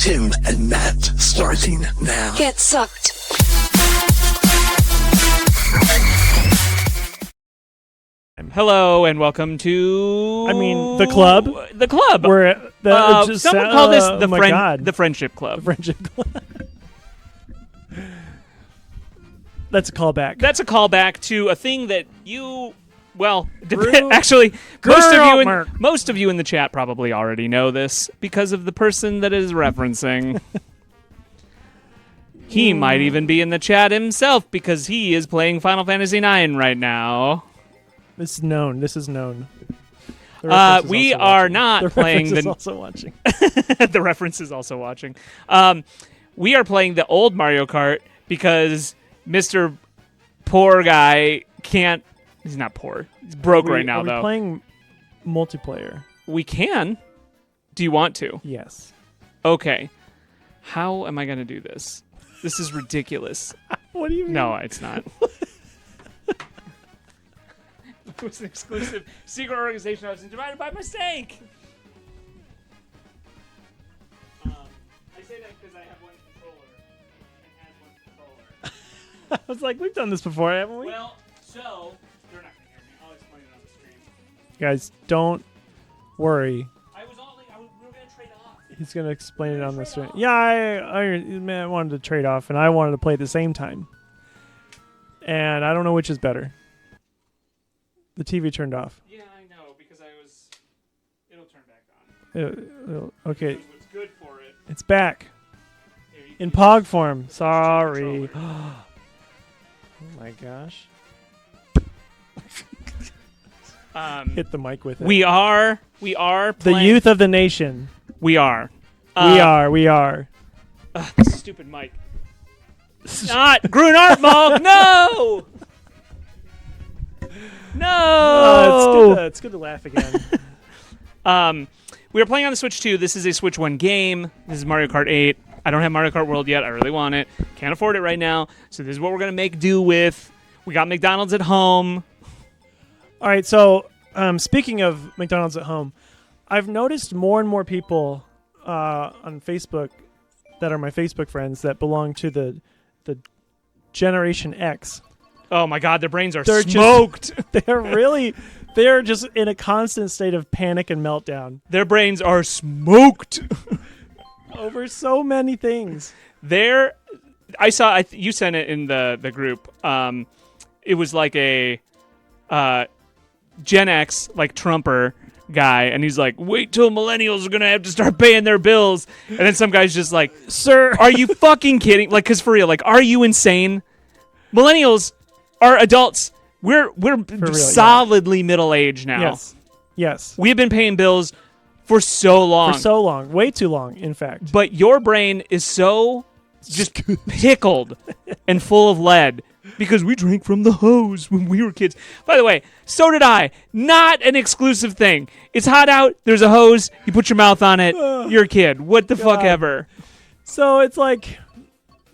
Tim and Matt, starting now. Get sucked. Hello and welcome to... the club? The club. Someone call this the Friendship Club. The Friendship Club. That's a callback. That's a callback to a thing that you... Well, Drew, actually, Mark. most of you in the chat probably already know this because of the person that is referencing. He might even be in the chat himself because he is playing Final Fantasy IX right now. This is known. We are not playing the... The reference is also watching. The reference is also watching. We are playing the old Mario Kart because Mr. Poor Guy can't... He's not poor. He's broke right now, though. Are we playing multiplayer? We can. Do you want to? Yes. Okay. How am I going to do this? This is ridiculous. What do you mean? No, it's not. It was an exclusive secret organization I was invited by mistake. I say that because I have one controller and has one controller. I was like, we've done this before, haven't we? Well, so they're not going to hear me. I'll explain it on the stream. Guys, don't worry. We were going to trade off. He's going to explain it on the stream. Yeah, I wanted to trade off, and I wanted to play at the same time. And I don't know which is better. The TV turned off. Yeah, I know, because it'll turn back on. Okay. What's good for it. It's back. In POG form. Sorry. Oh my gosh. Hit the mic with it. We are playing. The youth of the nation. We are. We are. This stupid mic. Not Grunart Mall. No! No! It's good to laugh again. We are playing on the Switch 2. This is a Switch 1 game. This is Mario Kart 8. I don't have Mario Kart World yet. I really want it. Can't afford it right now. So this is what we're going to make do with. We got McDonald's at home. All right, so speaking of McDonald's at home, I've noticed more and more people on Facebook that are my Facebook friends that belong to the Generation X. Oh my God, their brains are smoked. They're just in a constant state of panic and meltdown. Their brains are smoked. Over so many things. I saw, you sent it in the group. It was like a Gen X, like Trumper guy, and he's like, wait till millennials are going to have to start paying their bills. And then some guy's just like, sir, are you fucking kidding? Like, because for real, like, are you insane? Millennials are adults. We're solidly middle-aged now. Yes. We've been paying bills for so long. Way too long, in fact. But your brain is so just pickled and full of lead because we drank from the hose when we were kids. By the way, so did I. Not an exclusive thing. It's hot out. There's a hose. You put your mouth on it. You're a kid. What the fuck ever. So it's like...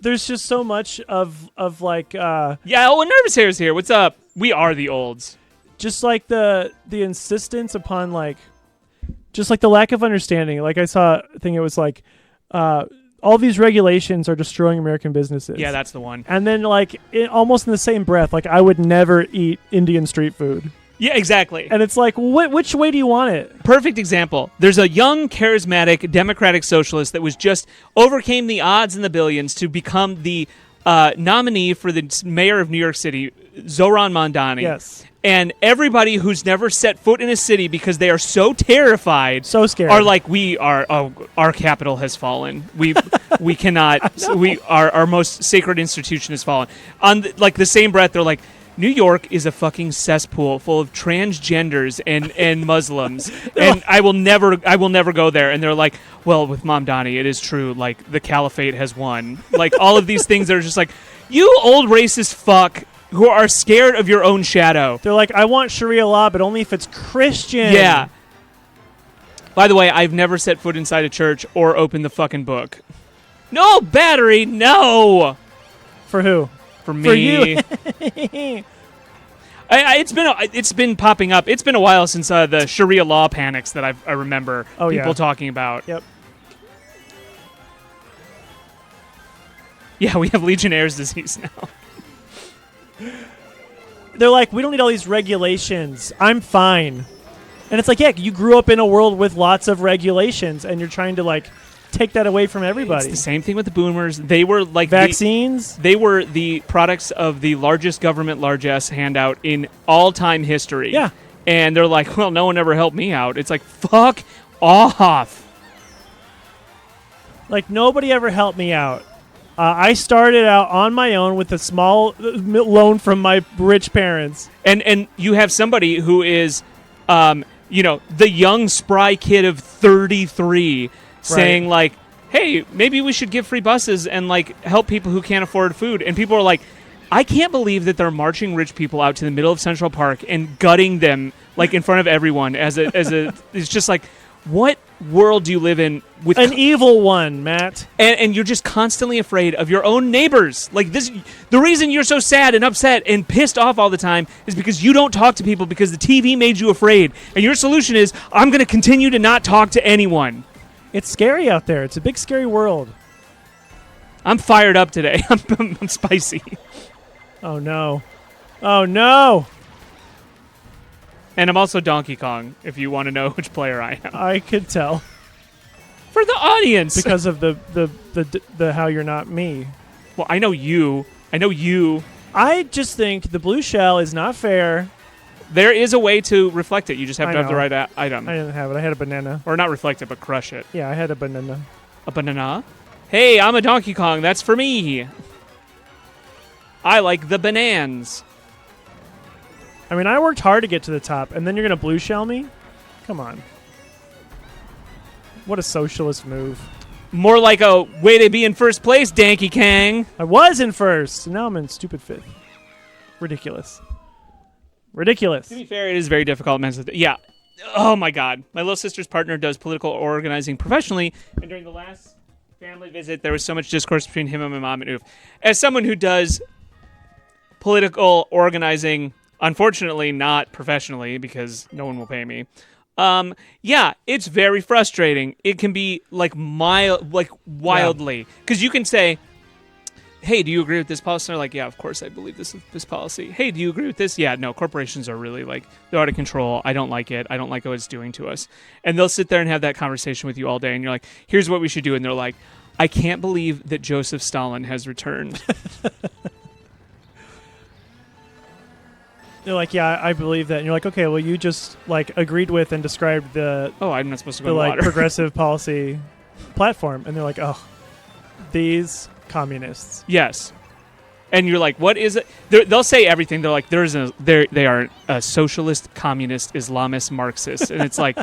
There's just so much of like Nervous Hair's here. What's up? We are the olds. Just like the insistence upon like just like the lack of understanding. Like I saw a thing, it was like all these regulations are destroying American businesses. Yeah, that's the one. And then like almost in the same breath, like I would never eat Indian street food. Yeah, exactly. And it's like, which way do you want it? Perfect example. There's a young, charismatic, democratic socialist that was just overcame the odds and the billions to become the nominee for the mayor of New York City, Zoran Mondani. Yes. And everybody who's never set foot in a city because they are so terrified, so scared, are like, our capital has fallen. We cannot. Our most sacred institution has fallen. On the same breath, they're like, New York is a fucking cesspool full of transgenders and Muslims, and I will never go there. And they're like, well, with Mom Donnie, it is true. Like the caliphate has won. Like all of these things that are just like, you old racist fuck who are scared of your own shadow. They're like, I want Sharia law, but only if it's Christian. Yeah. By the way, I've never set foot inside a church or opened the fucking book. No battery, no. For who? For me. For you. It's been popping up. It's been a while since the Sharia law panics that I remember people talking about. Yep. Yeah, we have Legionnaire's disease now. They're like, we don't need all these regulations. I'm fine. And it's like, yeah, you grew up in a world with lots of regulations, and you're trying to, like, take that away from everybody. It's the same thing with the boomers. They were like vaccines. They were the products of the largest government largesse handout in all-time history. Yeah. And they're like, well, no one ever helped me out. It's like, fuck off. Like, nobody ever helped me out. I started out on my own with a small loan from my rich parents. And you have somebody who is, the young spry kid of 33 saying, like, hey, maybe we should give free buses and, like, help people who can't afford food. And people are like, I can't believe that they're marching rich people out to the middle of Central Park and gutting them, like, in front of everyone it's just like, what world do you live in with an evil one, Matt? And you're just constantly afraid of your own neighbors. Like this, the reason you're so sad and upset and pissed off all the time is because you don't talk to people because the TV made you afraid. And your solution is, I'm going to continue to not talk to anyone. It's scary out there. It's a big, scary world. I'm fired up today. I'm spicy. Oh no! Oh no! And I'm also Donkey Kong, if you want to know which player I am. I could tell. For the audience. Because of the how you're not me. Well, I know you. I just think the blue shell is not fair. There is a way to reflect it. You just have I to have the know. right item. I didn't have it. I had a banana. Or not reflect it, but crush it. Yeah, I had a banana. A banana? Hey, I'm a Donkey Kong. That's for me. I like the bananas. I mean, I worked hard to get to the top, and then you're going to blue shell me? Come on. What a socialist move. More like a way to be in first place, Danky Kang. I was in first, and now I'm in stupid fifth. Ridiculous. To be fair, it is very difficult. Yeah. Oh, my God. My little sister's partner does political organizing professionally, and during the last family visit, there was so much discourse between him and my mom and Oof. As someone who does political organizing, unfortunately not professionally because no one will pay me, yeah, it's very frustrating. It can be like wildly. Because you can say, hey, do you agree with this policy? And they're like, yeah, of course I believe this policy. Hey, do you agree with this? Yeah, no, corporations are really like, they're out of control. I don't like it. I don't like what it's doing to us. And they'll sit there and have that conversation with you all day. And you're like, here's what we should do. And they're like, I can't believe that Joseph Stalin has returned. They're like, yeah, I believe that. And you're like, okay, well, you just like agreed with and described the I'm not supposed to go the in like water. progressive policy platform. And they're like, oh, these communists. Yes. And you're like, what is it? They'll say everything. They're like, they are a socialist, communist, Islamist, Marxist. And it's like,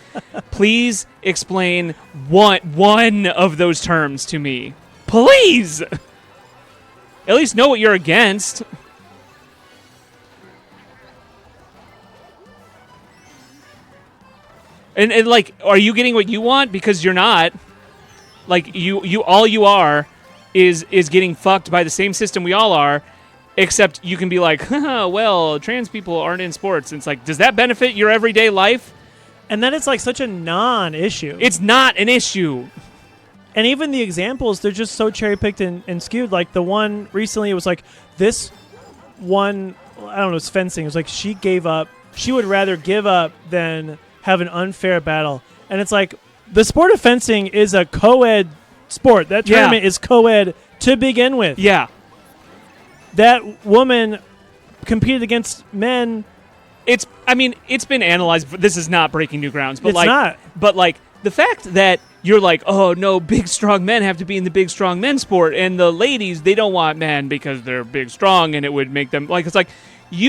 please explain one of those terms to me. Please! At least know what you're against. And like, are you getting what you want? Because you're not. Like, you all you are is getting fucked by the same system we all are, except you can be like, well, trans people aren't in sports. And it's like, does that benefit your everyday life? And then it's like such a non-issue. It's not an issue. And even the examples, they're just so cherry-picked and skewed. Like the one recently, it was like this one, I don't know, it's fencing. It was like she gave up. She would rather give up than have an unfair battle. And it's like, the sport of fencing is a co-ed sport. That tournament is co-ed to begin with. Yeah. That woman competed against men. It's been analyzed. This is not breaking new grounds. But It's not. But like, the fact that you're like, oh, no, big, strong men have to be in the big, strong men sport. And the ladies, they don't want men because they're big, strong, and it would make them... Like, it's like,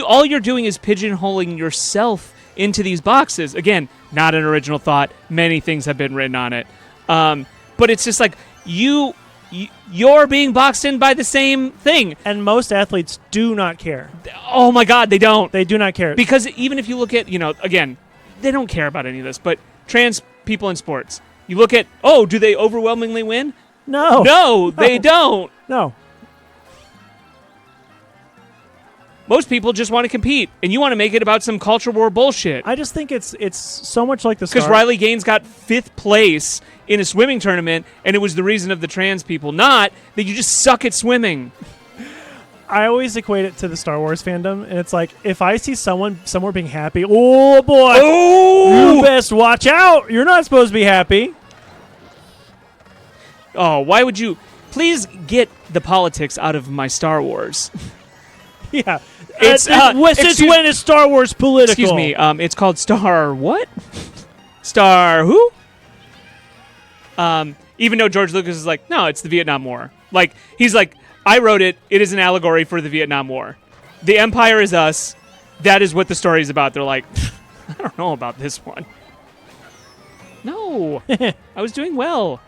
all you're doing is pigeonholing yourself into these boxes. Again, not an original thought. Many things have been written on it. But it's just like, you're being boxed in by the same thing. And most athletes do not care. Oh, my God, they don't. They do not care. Because even if you look at, again, they don't care about any of this, but trans people in sports, you look at, do they overwhelmingly win? No. No, they don't. No. Most people just want to compete, and you want to make it about some culture war bullshit. I just think it's so much like the Because Riley Gaines got 5th place in a swimming tournament, and it was the reason of the trans people, not that you just suck at swimming. I always equate it to the Star Wars fandom, and it's like, if I see someone somewhere being happy, oh boy, you best watch out. You're not supposed to be happy. Oh, why would you? Please get the politics out of my Star Wars. Yeah. It's Since when is Star Wars political? Excuse me. It's called Star what? Star who? Even though George Lucas is like, no, it's the Vietnam War. Like, he's like, I wrote it. It is an allegory for the Vietnam War. The Empire is us. That is what the story is about. They're like, I don't know about this one. No, I was doing well.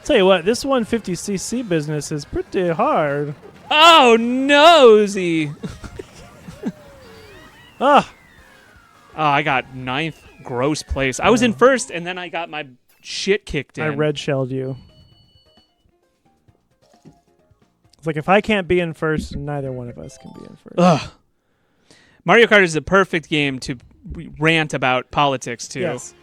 Tell you what, this 150cc business is pretty hard. Oh, nosy. Ah. Oh, I got 9th gross place. I was in 1st, and then I got my shit kicked in. I red shelled you. It's like, if I can't be in 1st, neither one of us can be in 1st. Ugh. Mario Kart is a perfect game to rant about politics, too. Yes.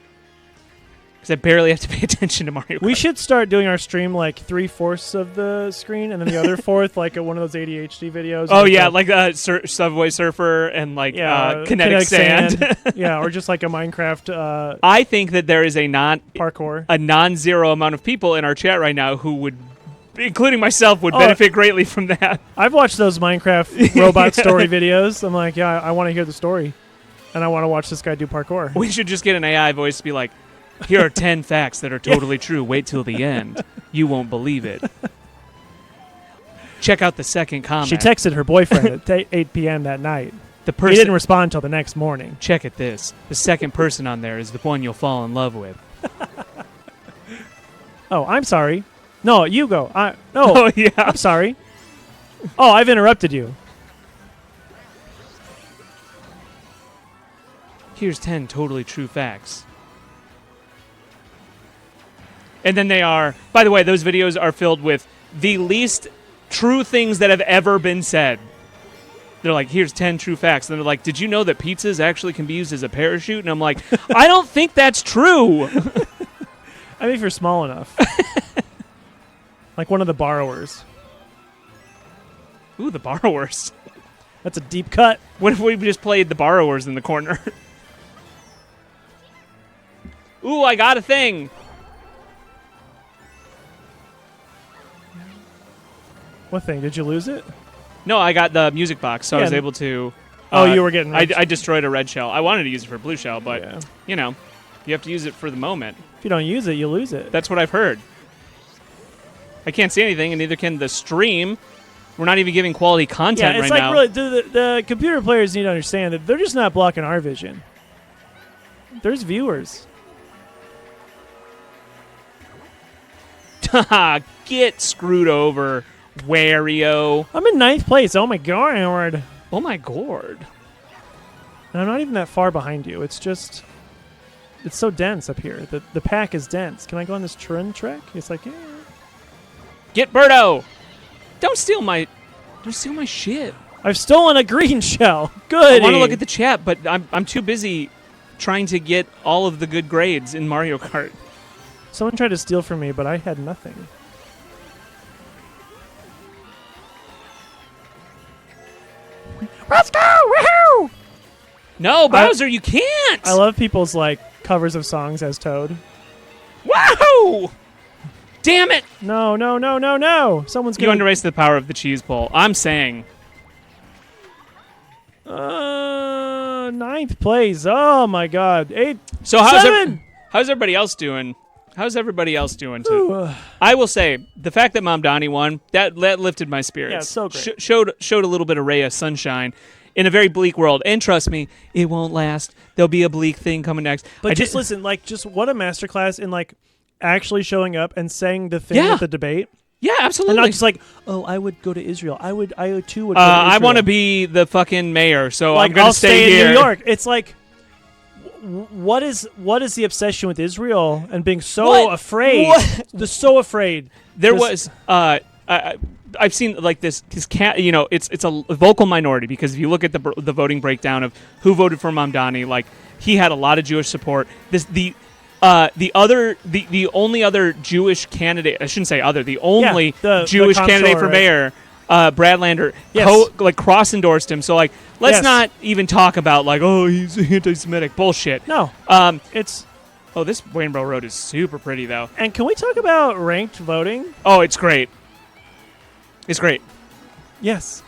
Because I barely have to pay attention to Mario Kart. We should start doing our stream like 3/4 of the screen, and then the other fourth like one of those ADHD videos. Oh, yeah, like Subway Surfer and like Kinetic Sand. Yeah, or just like a Minecraft I think that there is a parkour. non-zero amount of people in our chat right now who would, including myself, would benefit greatly from that. I've watched those Minecraft robot story videos. I'm like, yeah, I want to hear the story, and I want to watch this guy do parkour. We should just get an AI voice to be like, here are 10 facts that are totally true. Wait till the end. You won't believe it. Check out the second comment. She texted her boyfriend at 8 p.m. that night. The person He didn't respond until the next morning. Check it this. The second person on there is the one you'll fall in love with. Oh, I'm sorry. No, you go. No, Oh, yeah. I'm sorry. Oh, I've interrupted you. Here's 10 totally true facts. And then they are, by the way, those videos are filled with the least true things that have ever been said. They're like, here's 10 true facts. And they're like, did you know that pizzas actually can be used as a parachute? And I'm like, I don't think that's true. I mean, if you're small enough. Like one of the borrowers. Ooh, the borrowers. That's a deep cut. What if we just played the borrowers in the corner? Ooh, I got a thing. What thing? Did you lose it? No, I got the music box, so I was able to... you were getting... I destroyed a red shell. I wanted to use it for a blue shell, but, Yeah. you know, you have to use it for the moment. If you don't use it, you lose it. That's what I've heard. I can't see anything, and neither can the stream. We're not even giving quality content yeah, it's right like now. really, the computer players need to understand that they're just not blocking our vision. There's viewers. Get screwed over, Wario. I'm in 9th place. Oh my god. Oh my god. And I'm not even that far behind you. It's just... It's so dense up here. The pack is dense. Can I go on this track? It's like, yeah. Get Birdo. Don't steal my shit. I've stolen a green shell. Good. I want to look at the chat, but I'm too busy trying to get all of the good grades in Mario Kart. Someone tried to steal from me, but I had nothing. Let's go! Woohoo! No, Bowser, you can't. I love people's like covers of songs as Toad. Wahoo! Damn it! No, no, no, no, no! Someone's You gonna... underestimate the power of the cheese pull. I'm saying. 9th place. Oh my god. 8. So 7. How's everybody else doing? How's everybody else doing? Ooh. I will say the fact that Mom Donnie won that lifted my spirits. Yeah, it's so great. Showed a little bit of ray of sunshine in a very bleak world. And trust me, it won't last. There'll be a bleak thing coming next. But just listen, like, just what a masterclass in like actually showing up and saying the thing at the debate. Yeah, absolutely. And not just like, oh, I would go to Israel. I too would go to Israel. I want to be the fucking mayor, so like, I'm going to stay in here. New York. It's like, what is the obsession with Israel and being so afraid? What? So afraid. There was I've seen like this cat. You know, it's a vocal minority because if you look at the voting breakdown of who voted for Mamdani, like he had a lot of Jewish support. The only other Jewish candidate, I shouldn't say other, the only Jewish candidate for mayor, Brad Lander, cross endorsed him. So like, let's not even talk about like, oh, he's anti-Semitic bullshit. No, it's. Oh, this Rainbow Road is super pretty though. And can we talk about ranked voting? Oh, it's great. It's great. Yes.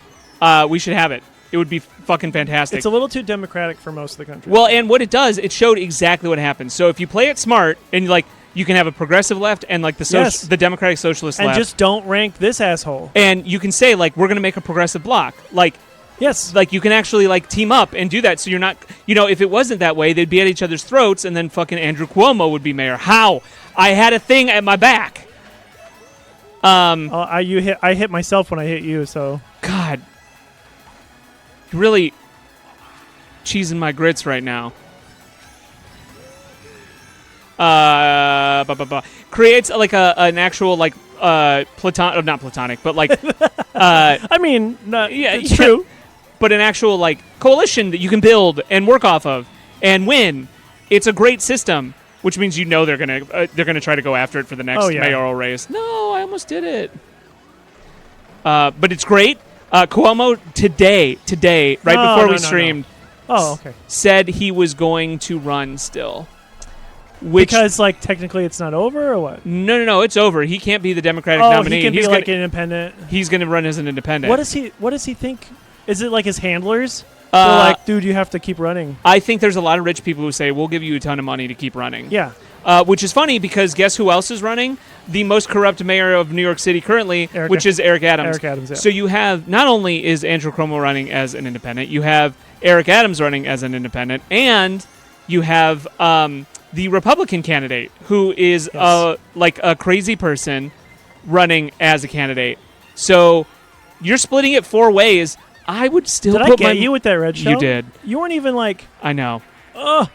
We should have it. It would be fucking fantastic. It's a little too democratic for most of the country. Well, and what it does, it showed exactly what happens. So if you play it smart and like you can have a progressive left and like the Democratic Socialist left. And just don't rank this asshole. And you can say like we're going to make a progressive bloc. Like yes. Like you can actually like team up and do that so you're not, you know, if it wasn't that way, they'd be at each other's throats and then fucking Andrew Cuomo would be mayor. How? I had a thing at my back. I hit myself when I hit you, so God. Really cheesing my grits right now. Creates like an actual like not platonic, but like I mean, it's true. But an actual like coalition that you can build and work off of and win. It's a great system, which means you know they're gonna try to go after it for the next mayoral race. No, I almost did it. But it's great. Cuomo today, before we streamed, said he was going to run still. Because, like, technically it's not over, or what? No, it's over. He can't be the Democratic nominee. He can be like an independent. He's going to run as an independent. What does he think? Is it like his handlers? They're like, dude, you have to keep running. I think there's a lot of rich people who say, we'll give you a ton of money to keep running. Yeah. Which is funny because guess who else is running? The most corrupt mayor of New York City currently, which is Eric Adams. Eric Adams, yeah. So you have, not only is Andrew Cuomo running as an independent, you have Eric Adams running as an independent, and you have the Republican candidate who is like a crazy person running as a candidate. So you're splitting it 4 ways. I would still Did I get you with that red shell? You did. You weren't even like... I know. Ugh.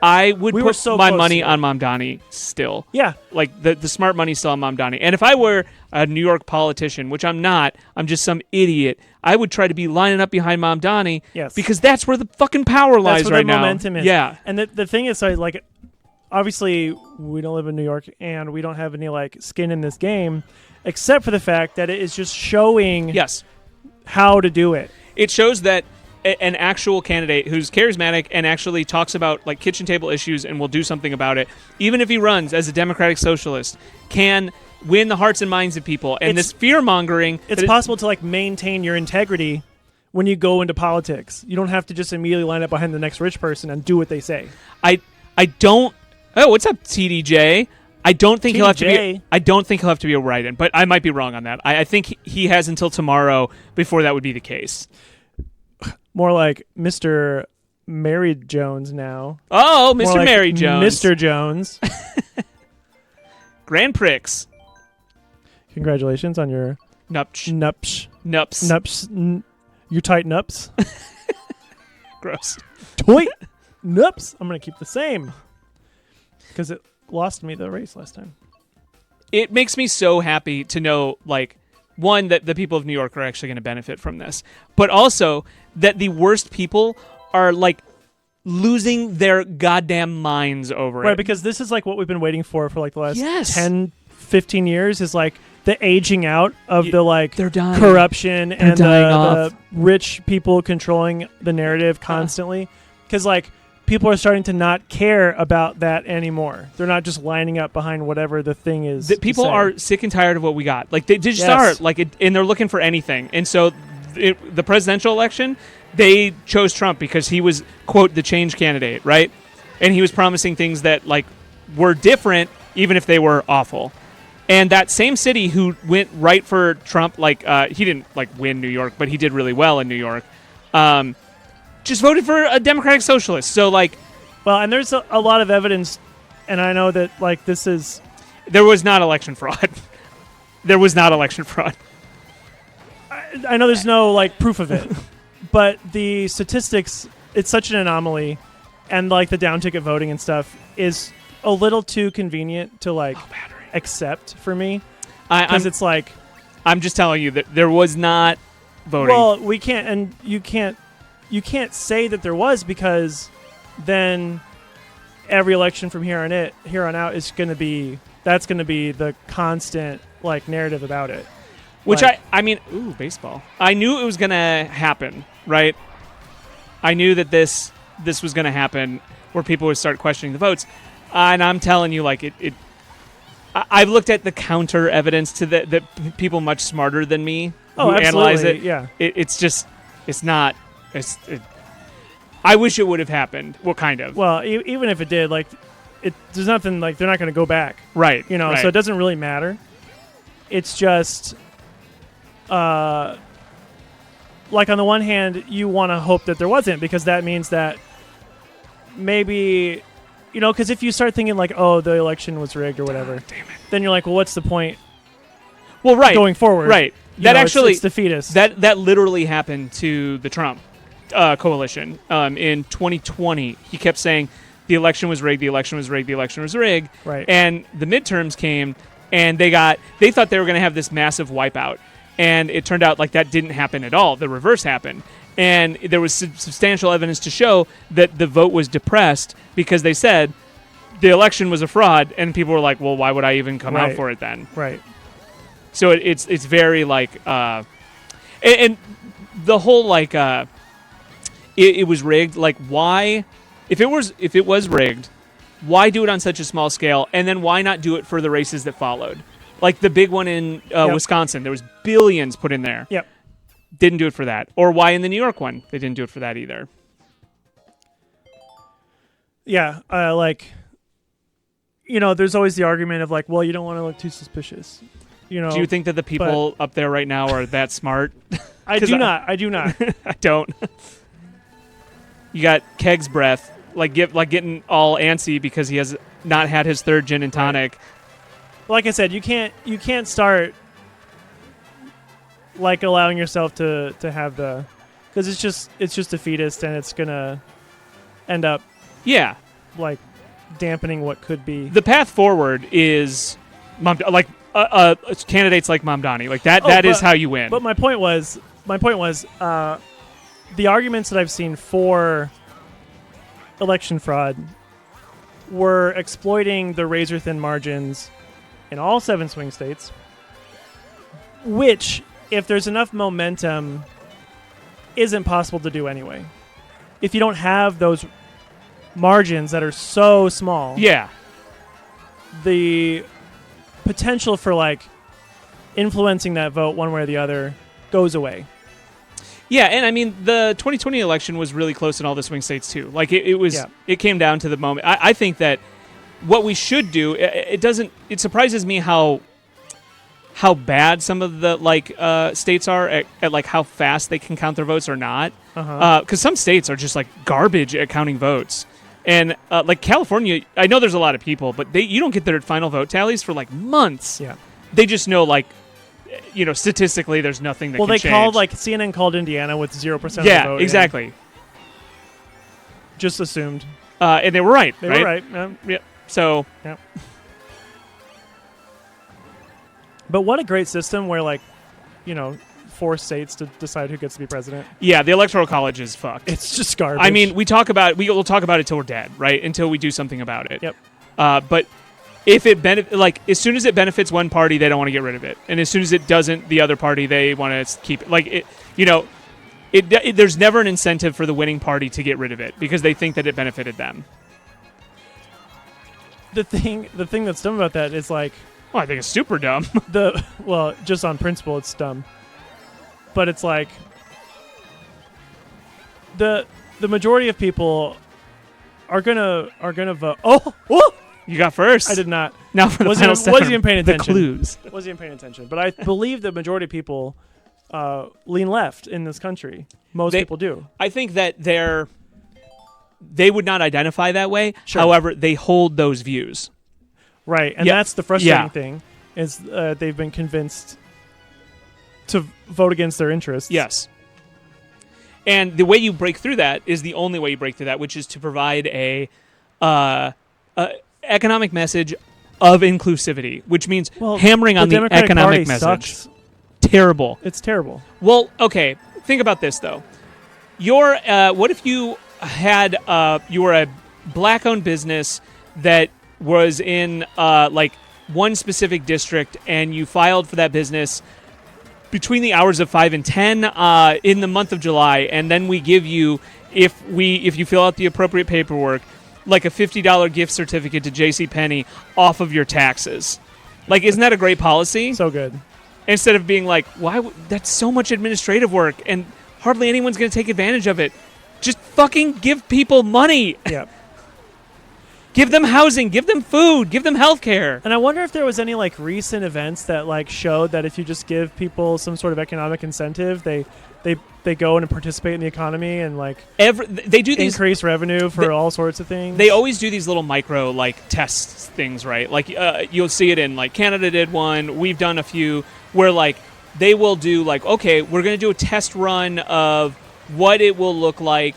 I would put my money on Mamdani still. Yeah. Like, the smart money's still on Mamdani. And if I were a New York politician, which I'm not, I'm just some idiot, I would try to be lining up behind Mamdani. Yes. Because that's where the fucking power lies right now. That's where the momentum is. Yeah. And the thing is, like, obviously, we don't live in New York, and we don't have any, like, skin in this game, except for the fact that it is just showing how to do it. It shows that an actual candidate who's charismatic and actually talks about like kitchen table issues and will do something about it, even if he runs as a Democratic Socialist, can win the hearts and minds of people. And this fear-mongering... It's possible to like maintain your integrity when you go into politics. You don't have to just immediately line up behind the next rich person and do what they say. I don't... Oh, what's up, TDJ? I don't think he'll have to be... I don't think he'll have to be a write-in, but I might be wrong on that. I think he has until tomorrow before that would be the case. More like Mr. Mary Jones now. Oh, Mr. Like Mary Jones. Mr. Jones. Grand Prix. Congratulations on your... Nups. Your tight nups. Gross. Toy nups. I'm going to keep the same. Because it lost me the race last time. It makes me so happy to know, like, one, that the people of New York are actually going to benefit from this, but also that the worst people are, like, losing their goddamn minds over it. Right, because this is, like, what we've been waiting for like, the last 10, 15 years is, like, the aging out of the, like, corruption and the rich people controlling the narrative constantly. Because, like, people are starting to not care about that anymore. They're not just lining up behind whatever the thing is. People are sick and tired of what we got. Like, they just are. Like, and they're looking for anything. And so the presidential election, they chose Trump because he was, quote, the change candidate, right? And he was promising things that, like, were different, even if they were awful. And that same city who went right for Trump, like, he didn't, like, win New York, but he did really well in New York, just voted for a Democratic Socialist. So, like... Well, and there's a lot of evidence, and I know that, like, this is... There was not election fraud. There was not election fraud. I know there's no, like, proof of it. But the statistics, it's such an anomaly, and, like, the down-ticket voting and stuff is a little too convenient to, like, accept for me. Because it's like... I'm just telling you that there was not voting. Well, we can't, and you can't say that there was, because then every election from here on out is going to be the constant like narrative about it. Which like, I mean, ooh, baseball. I knew it was going to happen, right? I knew that this was going to happen, where people would start questioning the votes. And I'm telling you, like, I've looked at the counter evidence to that people much smarter than me who analyze it. Yeah. It's not. I wish it would have happened. Well, kind of. Well, even if it did, like, there's nothing, like, they're not going to go back. Right. You know, right. So it doesn't really matter. It's just, like, on the one hand, you want to hope that there wasn't, because that means that maybe, you know, because if you start thinking, like, oh, the election was rigged or whatever, damn it. then you're like, well, what's the point? Well, right. Going forward. Right. You That know, actually, it's defeatist. That literally happened to the Trump coalition in 2020. He kept saying the election was rigged, the election was rigged, the election was rigged. Right. And the midterms came, and they thought they were going to have this massive wipeout. And it turned out like that didn't happen at all. The reverse happened. And there was substantial evidence to show that the vote was depressed, because they said the election was a fraud, and people were like, well, why would I even come out for it then? Right. So it's very like, and the whole like, it was rigged. Like, why, if it was rigged, why do it on such a small scale, and then why not do it for the races that followed? Like the big one in Wisconsin, there was billions put in there. Yep. Didn't do it for that. Or why in the New York one, they didn't do it for that either. Yeah, like, you know, there's always the argument of like, well, you don't want to look too suspicious. You know, Do you think that the people up there right now are that smart? I do not. I don't. You got Keg's breath, like getting all antsy because he has not had his third gin and tonic. Like I said, you can't start like allowing yourself to have the, because it's just defeatist, and it's gonna end up like dampening what could be. The path forward is candidates like Mamdani, like that. That is how you win. But my point was the arguments that I've seen for election fraud were exploiting the razor thin margins in all 7 swing states, which, if there's enough momentum, isn't possible to do anyway. If you don't have those margins that are so small, the potential for like influencing that vote one way or the other goes away. Yeah, and I mean the 2020 election was really close in all the swing states too. Like it came down to the moment. I think that what we should do, it surprises me how bad some of the states are at like how fast they can count their votes or not. Because some states are just like garbage at counting votes. And like California, I know there's a lot of people, but you don't get their final vote tallies for like months. Yeah. They just know, like, you know, statistically there's nothing that can change. Well, CNN called Indiana with 0% of the vote. Yeah, exactly. Just assumed. And they were right. They were right. Yeah. So. Yeah. But what a great system where, like, you know, 4 states to decide who gets to be president. Yeah, the Electoral College is fucked. It's just garbage. I mean, we'll talk about it till we're dead, right? Until we do something about it. Yep. But if it as soon as it benefits one party, they don't want to get rid of it, and as soon as it doesn't, the other party, they want to keep it. Like it, you know, there's never an incentive for the winning party to get rid of it because they think that it benefited them. The thing that's dumb about that is like. Well, I think it's super dumb. Just on principle, it's dumb. But it's like the majority of people are gonna vote. Oh! You got first. I did not. Now for the final step. Wasn't even paying attention. The clues. Wasn't even paying attention. But I believe the majority of people lean left in this country. Most people do. I think that they would not identify that way. Sure. However, they hold those views. Right, and that's the frustrating thing is they've been convinced to vote against their interests. Yes. And the way you break through that is the only way you break through that, which is to provide a economic message of inclusivity, which means hammering on the Democratic economic Party message. Sucks. terrible. It's terrible. Well, okay. Think about this though. What if you had you were a black-owned business that was in like one specific district, and you filed for that business between the hours of 5 and 10 in the month of July, and then we give you, if you fill out the appropriate paperwork, like a $50 gift certificate to JCPenney off of your taxes. Like, isn't that a great policy? So good. Instead of being like, that's so much administrative work, and hardly anyone's going to take advantage of it. Just fucking give people money. Yeah. Give them housing, give them food, give them health care. And I wonder if there was any like recent events that like showed that if you just give people some sort of economic incentive, they go and participate in the economy and like they do these increase revenue for all sorts of things. They always do these little micro like test things, right? Like you'll see it in like Canada did one. We've done a few where like they will do like, okay, we're going to do a test run of what it will look like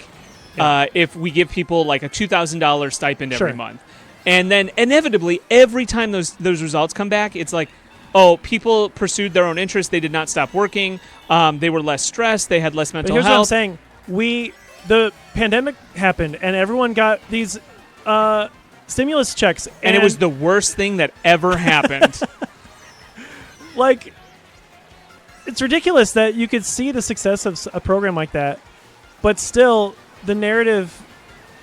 if we give people like a $2,000 stipend every month. And then inevitably, every time those results come back, it's like, oh, people pursued their own interests. They did not stop working. They were less stressed. They had less mental health. Here's what I'm saying. The pandemic happened, and everyone got these stimulus checks. And it was the worst thing that ever happened. Like, it's ridiculous that you could see the success of a program like that, but still the narrative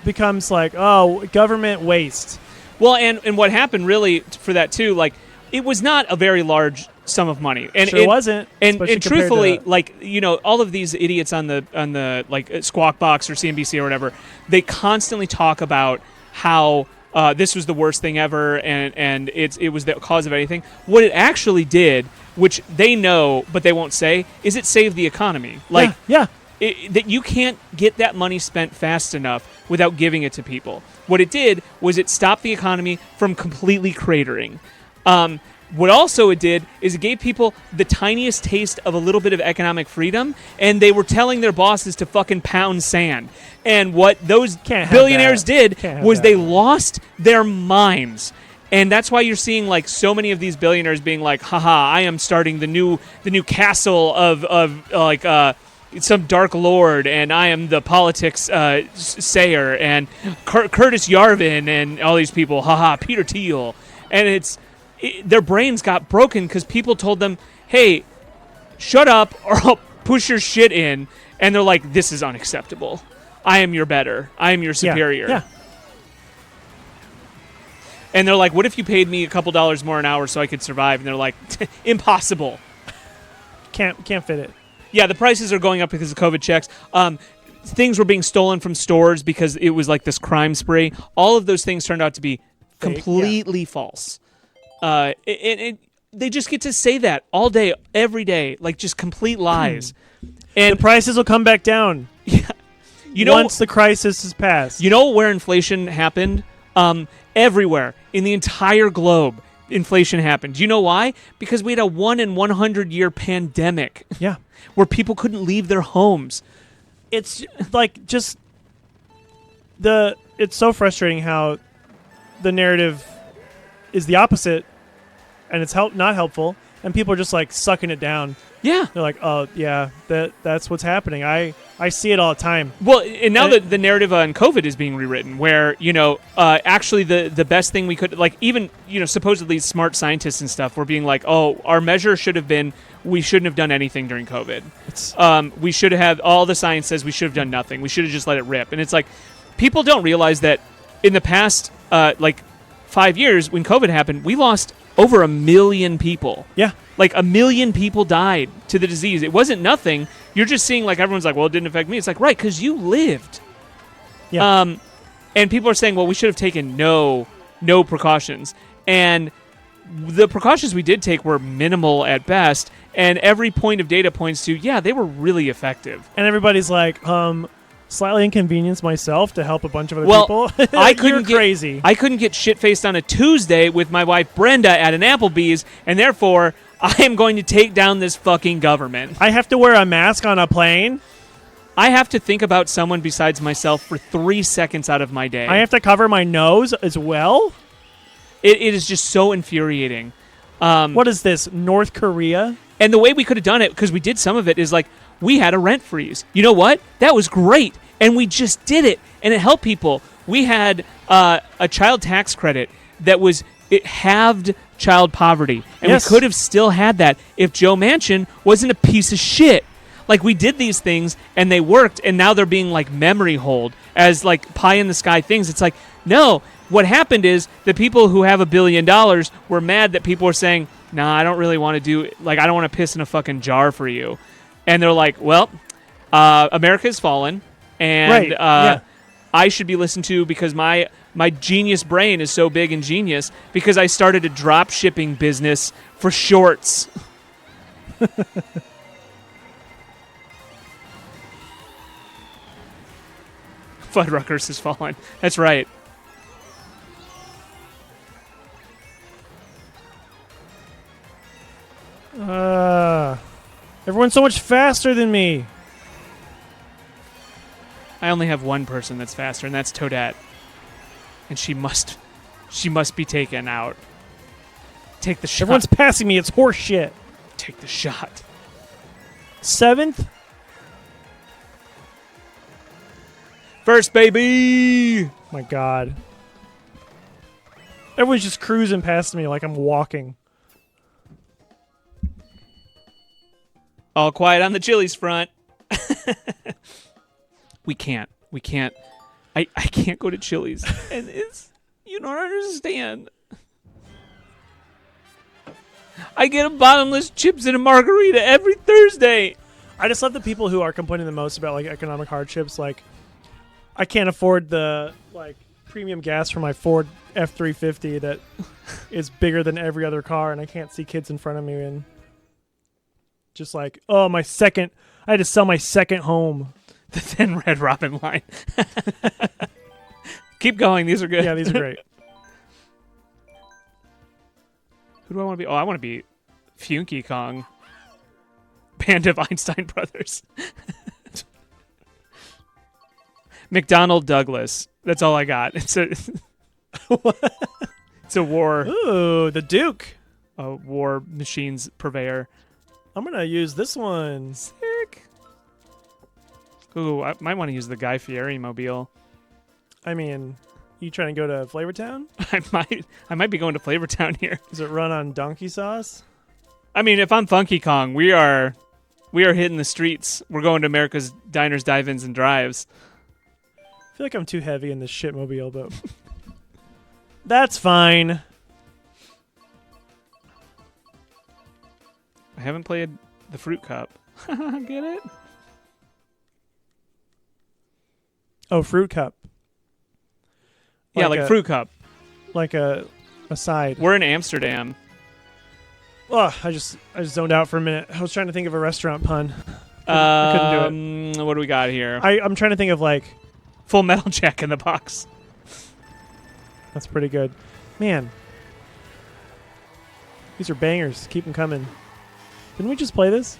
becomes like, oh, government waste. Well, and what happened really for that too, like, it was not a very large sum of money, and it wasn't. And truthfully, like, you know, all of these idiots on the like Squawk Box or CNBC or whatever, they constantly talk about how this was the worst thing ever, and it was the cause of anything. What it actually did, which they know but they won't say, is it saved the economy. Like, yeah. That you can't get that money spent fast enough without giving it to people. What it did was it stopped the economy from completely cratering. What also it did is it gave people the tiniest taste of a little bit of economic freedom, and they were telling their bosses to fucking pound sand. And what those billionaires did was they lost their minds. And that's why you're seeing like so many of these billionaires being like, haha, I am starting the new castle of like some dark lord, and I am the politics sayer, and Curtis Yarvin, and all these people, haha, Peter Thiel. And their brains got broken because people told them, hey, shut up or I'll push your shit in. And they're like, this is unacceptable. I am your better. I am your superior. Yeah. And they're like, what if you paid me a couple dollars more an hour so I could survive? And they're like, impossible. Can't fit it. Yeah, the prices are going up because of COVID checks. Things were being stolen from stores because it was like this crime spree. All of those things turned out to be completely false. They just get to say that all day, every day, like just complete lies. And the prices will come back down. Yeah, once the crisis is passed. You know where inflation happened? Everywhere in the entire globe. Inflation happened. Do you know why? Because we had a 1 in 100 year pandemic. Yeah. Where people couldn't leave their homes. It's like just it's so frustrating how the narrative is the opposite, and it's not helpful, and people are just like sucking it down. Yeah. They're like, oh yeah, that's what's happening. I see it all the time. Well, and now the narrative on COVID is being rewritten, where, you know, actually the best thing we could, like, even, you know, supposedly smart scientists and stuff were being like, oh, our measure should have been, we shouldn't have done anything during COVID. We should have, all the science says we should have done nothing. We should have just let it rip. And it's like, people don't realize that in the past, like, 5 years, when COVID happened, we lost over 1 million people. Yeah. Like 1 million people died to the disease. It wasn't nothing. You're just seeing, like, everyone's like, well, it didn't affect me. It's like, right, because you lived. Yeah. And people are saying, well, we should have taken no precautions. And the precautions we did take were minimal at best. And every point of data points to, yeah, they were really effective. And everybody's like, slightly inconvenienced myself to help a bunch of other people. You're crazy. I couldn't get shit-faced on a Tuesday with my wife Brenda at an Applebee's, and therefore I am going to take down this fucking government. I have to wear a mask on a plane. I have to think about someone besides myself for 3 seconds out of my day. I have to cover my nose as well. It is just so infuriating. What is this, North Korea? And the way we could have done it, because we did some of it, is like we had a rent freeze. You know what? That was great, and we just did it, and it helped people. We had a child tax credit that it halved child poverty, and Yes. we could have still had that if Joe Manchin wasn't a piece of shit. Like, we did these things, and they worked, and now they're being, like, memory hold as, like, pie-in-the-sky things. It's like, no. What happened is the people who have $1 billion were mad that people were saying, nah, I don't really want to do – like, I don't want to piss in a fucking jar for you. And they're like, well, America's fallen, and Right, I should be listened to because my genius brain is so big and genius because I started a drop shipping business for shorts. Fuddruckers has fallen. That's right. Everyone's so much faster than me. I only have one person that's faster, and that's Toadette. And she must be taken out. Take the shot. Everyone's passing me. It's horse shit. Take the shot. 7th? First, baby! My God. Everyone's just cruising past me like I'm walking. All quiet on the Chili's front. We can't. I can't go to Chili's. And you don't understand. I get a bottomless chips and a margarita every Thursday. I just love the people who are complaining the most about like economic hardships. Like, I can't afford the like premium gas for my Ford F-350 that is bigger than every other car, and I can't see kids in front of me. And just like, oh, I had to sell my second home. The Thin Red Robin line. Keep going. These are good. Yeah, these are great. Who do I want to be? Oh, I want to be Funky Kong. Band of Einstein Brothers. McDonnell Douglas. That's all I got. It's a it's a war. Ooh, the Duke. A war machines purveyor. I'm gonna use this one. Sick. Ooh, I might want to use the Guy Fieri mobile. I mean, you trying to go to Flavortown? I might be going to Flavortown here. Does it run on donkey sauce? I mean, if I'm Funky Kong, we are hitting the streets. We're going to America's diners, dive-ins, and drives. I feel like I'm too heavy in this shitmobile, but that's fine. I haven't played the Fruit Cup. Get it? Oh, Fruit Cup. Yeah, like Fruit Cup. Like a side. We're in Amsterdam. Oh, I just zoned out for a minute. I was trying to think of a restaurant pun. I couldn't do it. What do we got here? I'm trying to think of like... Full Metal Jack in the Box. That's pretty good. Man. These are bangers. Keep them coming. Didn't we just play this?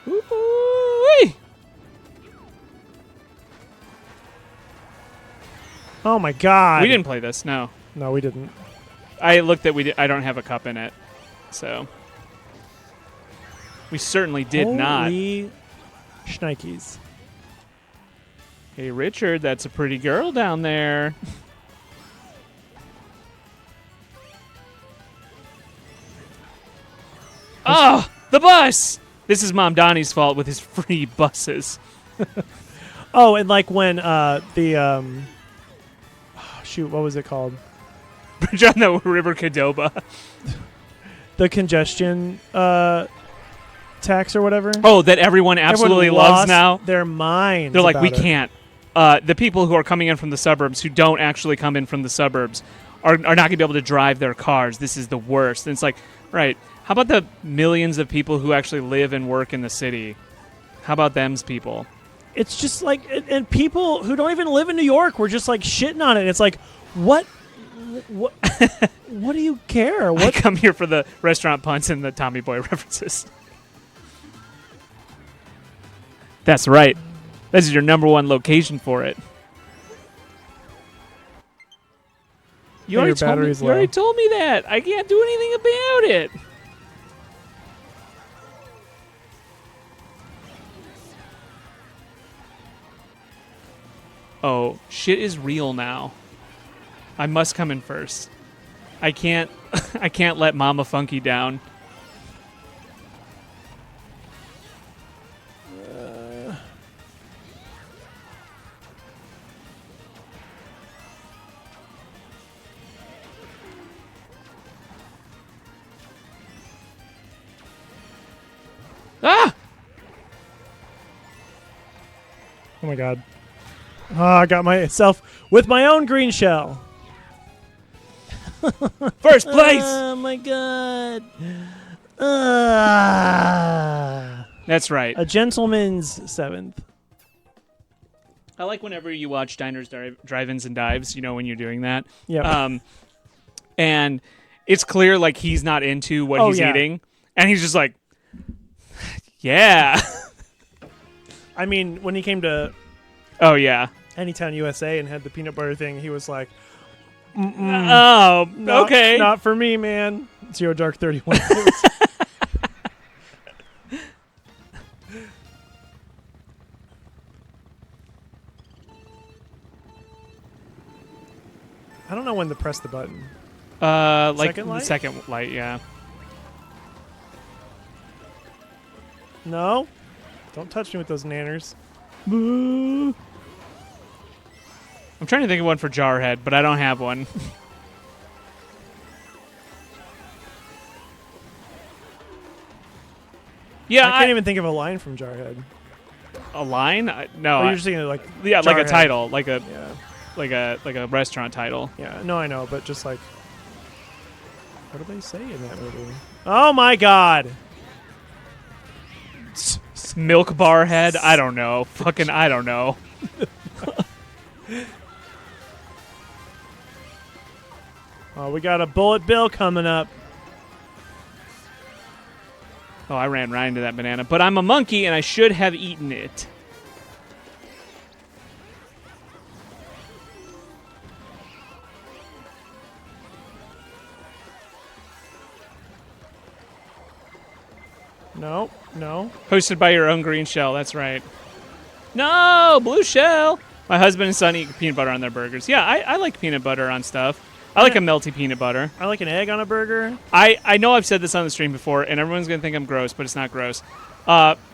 Ooh-wee. Oh my God. We didn't play this, no. No, we didn't. I looked at I don't have a cup in it, so we certainly did not. Holy shnikes. Hey, Richard, that's a pretty girl down there. Oh, the bus! This is Mom Donnie's fault with his free buses. Oh, and like when shoot, what was it called? Bridge on the River Cadoba. The congestion tax or whatever. Oh, that everyone absolutely Everyone loves lost now? their minds. They're like, about we it. can't. The people who are coming in from the suburbs, who don't actually come in from the suburbs, are not going to be able to drive their cars. This is the worst. And it's like, right, how about the millions of people who actually live and work in the city? How about them's people? It's just like, and people who don't even live in New York were just like shitting on it. It's like, what do you care? I What? come here for the restaurant puns and the Tommy Boy references. That's right. This is your number one location for it. You Hey, already your told me. battery's You already low. told me that. I can't do anything about it. Oh, shit is real now. I must come in first. I can't. I can't let Mama Funky down. Ah! Oh my god. Oh, I got myself with my own green shell. First place. Oh my god. That's right. A gentleman's 7th. I like whenever you watch Diners, Drive-Ins, and Dives. You know when you're doing that. Yeah. And it's clear like he's not into what he's eating, and he's just like, yeah. I mean, when he came to Oh yeah. Anytown, USA, and had the peanut butter thing, he was like, Oh, okay. Not for me, man. Zero Dark 31. I don't know when to press the button. Like Second light? second light, yeah. No? Don't touch me with those nanners. I'm trying to think of one for Jarhead, but I don't have one. Yeah, I can't even think of a line from Jarhead. a line. No, Oh, you're just thinking of, like, yeah, like a Jarhead. title, like a Yeah. like a restaurant title. Yeah, no, I know, but just like, what do they say in that movie? Oh my god! Milk bar head. I don't know. Fucking I don't know. Oh, we got a bullet bill coming up. Oh, I ran right into that banana, but I'm a monkey and I should have eaten it. No, no. Hosted by your own green shell. That's right. No, blue shell. My husband and son eat peanut butter on their burgers. Yeah, I like peanut butter on stuff. I like a melty peanut butter. I like an egg on a burger. I know I've said this on the stream before, and everyone's going to think I'm gross, but it's not gross.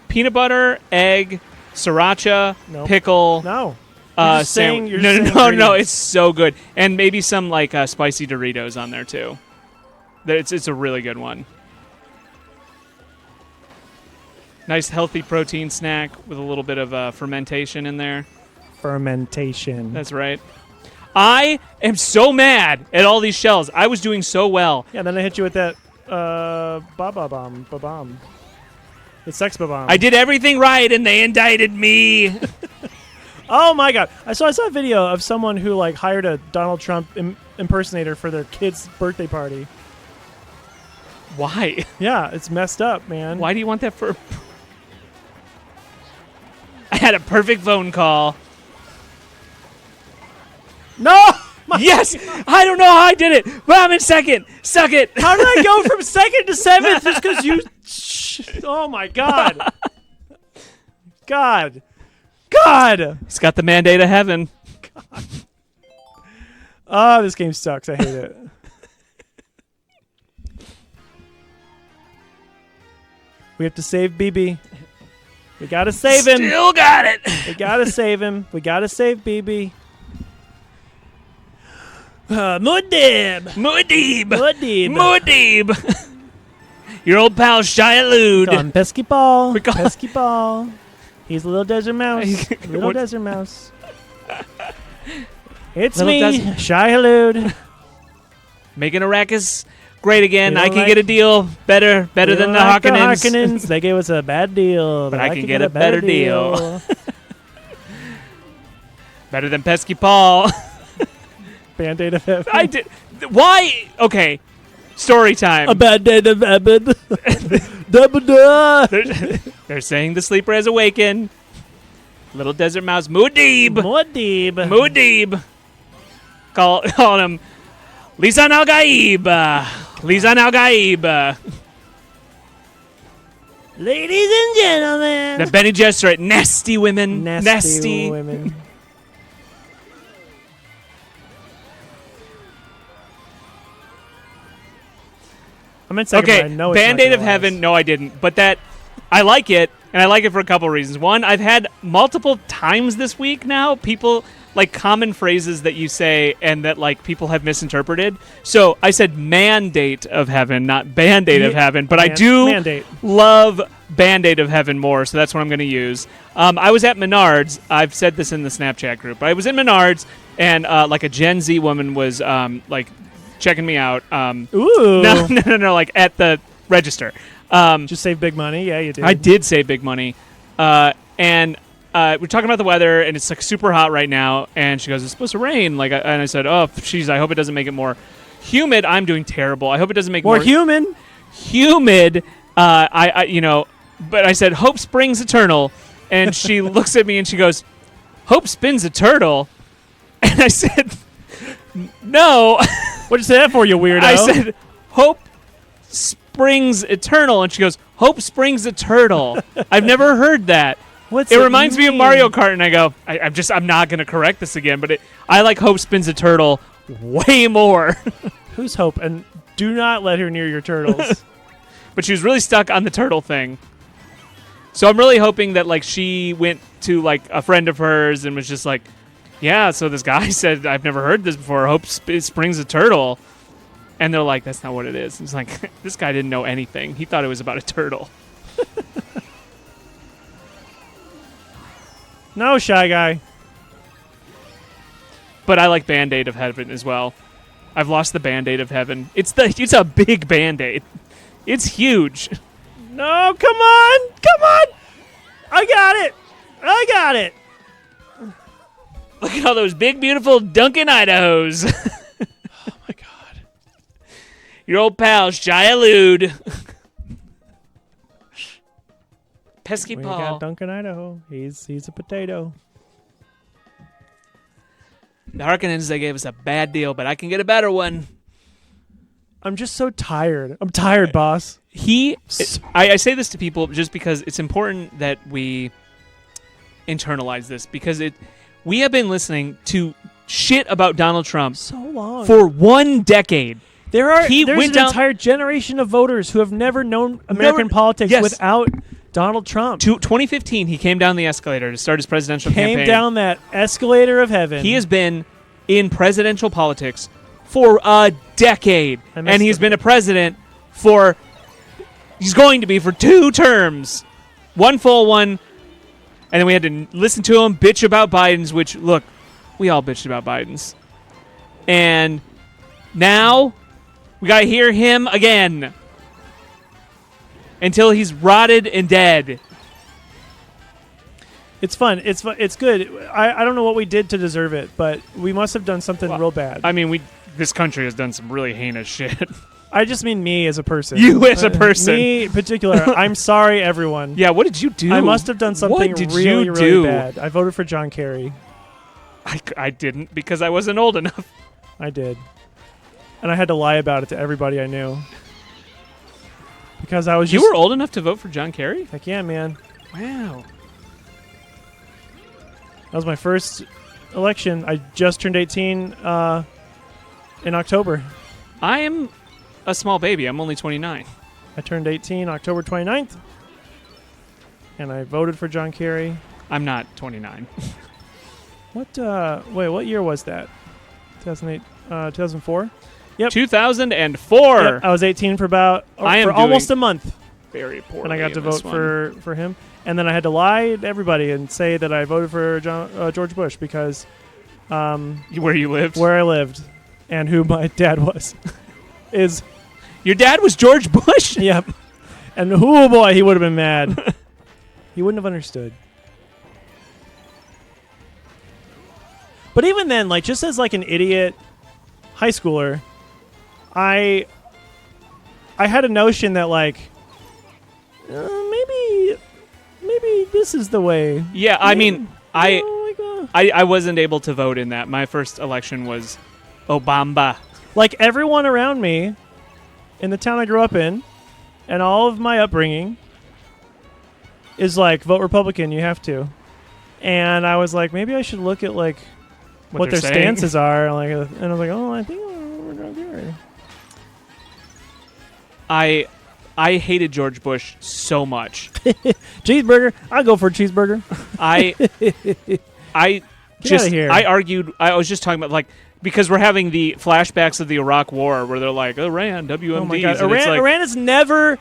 Peanut butter, egg, sriracha, Nope. pickle. No. You're just saying- you're just saying No, ingredients. it's so good. And maybe some like spicy Doritos on there too. It's a really good one. Nice healthy protein snack with a little bit of fermentation in there. Fermentation. That's right. I am so mad at all these shells. I was doing so well. Yeah, then I hit you with that ba-bomb. The sex ba-bomb. I did everything right, and they indicted me. Oh my god! I saw a video of someone who like hired a Donald Trump impersonator for their kid's birthday party. Why? Yeah, it's messed up, man. Why do you want that for? I had a perfect phone call. No! Yes! I don't know how I did it, but I'm in second. Suck it. How did I go from second to seventh just because you? Oh my god! God! He's got the mandate of heaven. Oh, this game sucks. I hate it. We have to save BB. We gotta save him. Still got it. We gotta save him. We gotta save BB. Muad'Dib. Muad'Dib. Muad'Dib. Muad'Dib. Your old pal Shia Lude. Call him Pesky Ball. We call- Pesky Ball. He's a little desert mouse. Little What- desert mouse. It's Little me, desert- Shia Lude. Making Arrakis great again. We I don't can like- get a deal better We than don't the like Harkonnens. They gave us a bad deal, But I can get a better deal. Better than Pesky Paul. Band-Aid of heaven. I did. Why? Okay. Story time. A Band-Aid of heaven. Da-ba-da. They're saying the sleeper has awakened. Little desert mouse Muad'Dib. Muad'Dib. Muad'Dib. Calling him Lisan Al-Gaib. Lisan Al-Gaib. Ladies and gentlemen. The Benny Gesserit. Nasty women. Nasty women. I meant second, Okay, but I know it's not Band-Aid of gonna Heaven. last. No, I didn't. But that, I like it, and I like it for a couple reasons. One, I've had multiple times this week now, people, like, common phrases that you say and that, like, people have misinterpreted. So I said Mandate of Heaven, not Band-Aid of Heaven, but I do Mandate. love Band-Aid of Heaven more, so that's what I'm going to use. I was at Menards. I've said this in the Snapchat group. But I was in Menards, and, like, a Gen Z woman was, like, checking me out. Ooh. No, like, at the register. Just save big money. Yeah, you did. I did save big money. And we're talking about the weather, and it's like super hot right now. And she goes, "It's supposed to rain." Like, and I said, "Oh, jeez, I hope it doesn't make it more humid." I'm doing terrible. I hope it doesn't make More human. humid. I but I said, "Hope springs eternal." And she looks at me and she goes, "Hope spins a turtle." And I said, "No." What'd you say that for, you weirdo? I said, "Hope springs eternal," and she goes, "Hope springs a turtle." I've never heard that. What's It reminds me of mean? Mario Kart, and I go, I'm not going to correct this again, but I like Hope spins a turtle way more. Who's Hope? And do not let her near your turtles. But she was really stuck on the turtle thing. So I'm really hoping that, like, she went to, like, a friend of hers and was just like, "Yeah, so this guy said, I've never heard this before, Hope springs a turtle." And they're like, "That's not what it is." It's like, this guy didn't know anything. He thought it was about a turtle. No, Shy Guy. But I like Band-Aid of Heaven as well. I've lost the Band-Aid of Heaven. It's a big Band-Aid. It's huge. No, come on. Come on. I got it. Look at all those big, beautiful Duncan Idahos. Oh, my God. Your old pal, Shia Lude. Pesky We Paul. got Duncan, Idaho. He's a potato. The Harkonnens, they gave us a bad deal, but I can get a better one. I'm just so tired. I'm tired, boss. I say this to people just because it's important that we internalize this, because we have been listening to shit about Donald Trump So long. for 1 decade. There's went an down- entire generation of voters who have never known American politics Yes. without Donald Trump. 2015, he came down the escalator to start his presidential campaign. Came down that escalator of heaven. He has been in presidential politics for a decade, I missed and he's it. been a president he's going to be for 2 terms. One full one, and then we had to listen to him bitch about Biden's, which, look, we all bitched about Biden's. And now we got to hear him again until he's rotted and dead. It's fun. It's fun. It's good. I don't know what we did to deserve it, but we must have done something real bad. I mean, this country has done some really heinous shit. I just mean me as a person. You as a person. Me in particular. I'm sorry, everyone. Yeah, what did you do? I must have done something What did really, you really do? bad. I voted for John Kerry. I didn't, because I wasn't old enough. I did. And I had to lie about it to everybody I knew. Because I was You just were old enough to vote for John Kerry? like, yeah, man. Wow. That was my first election. I just turned 18 in October. I am a small baby. I'm only 29. I turned 18 October 29th. And I voted for John Kerry. I'm not 29. What year was that? 2008, 2004? Yep. 2004. Yep, I was 18 for about I am for almost doing a month, Very poorly. and I got to in this vote one. for him. And then I had to lie to everybody and say that I voted for George Bush because Where you lived? where I lived and who my dad was is Your dad was George Bush? yep. And oh boy, he would have been mad. He wouldn't have understood. But even then, like, just as like an idiot high schooler, I had a notion that like maybe this is the way. Yeah, I mean, You know, like, I wasn't able to vote in that. My first election was Obama. Like everyone around me in the town I grew up in and all of my upbringing is like, vote Republican, you have to. And I was like, maybe I should look at like what their saying. stances are. Like, and I was like, oh, I think we're going to do it. I hated George Bush so much. Cheeseburger. I'll go for a cheeseburger. I Get outta here. I argued. I was just talking about like because we're having the flashbacks of the Iraq War where they're like Iran, WMDs. Oh my God. And it's like, Iran is never.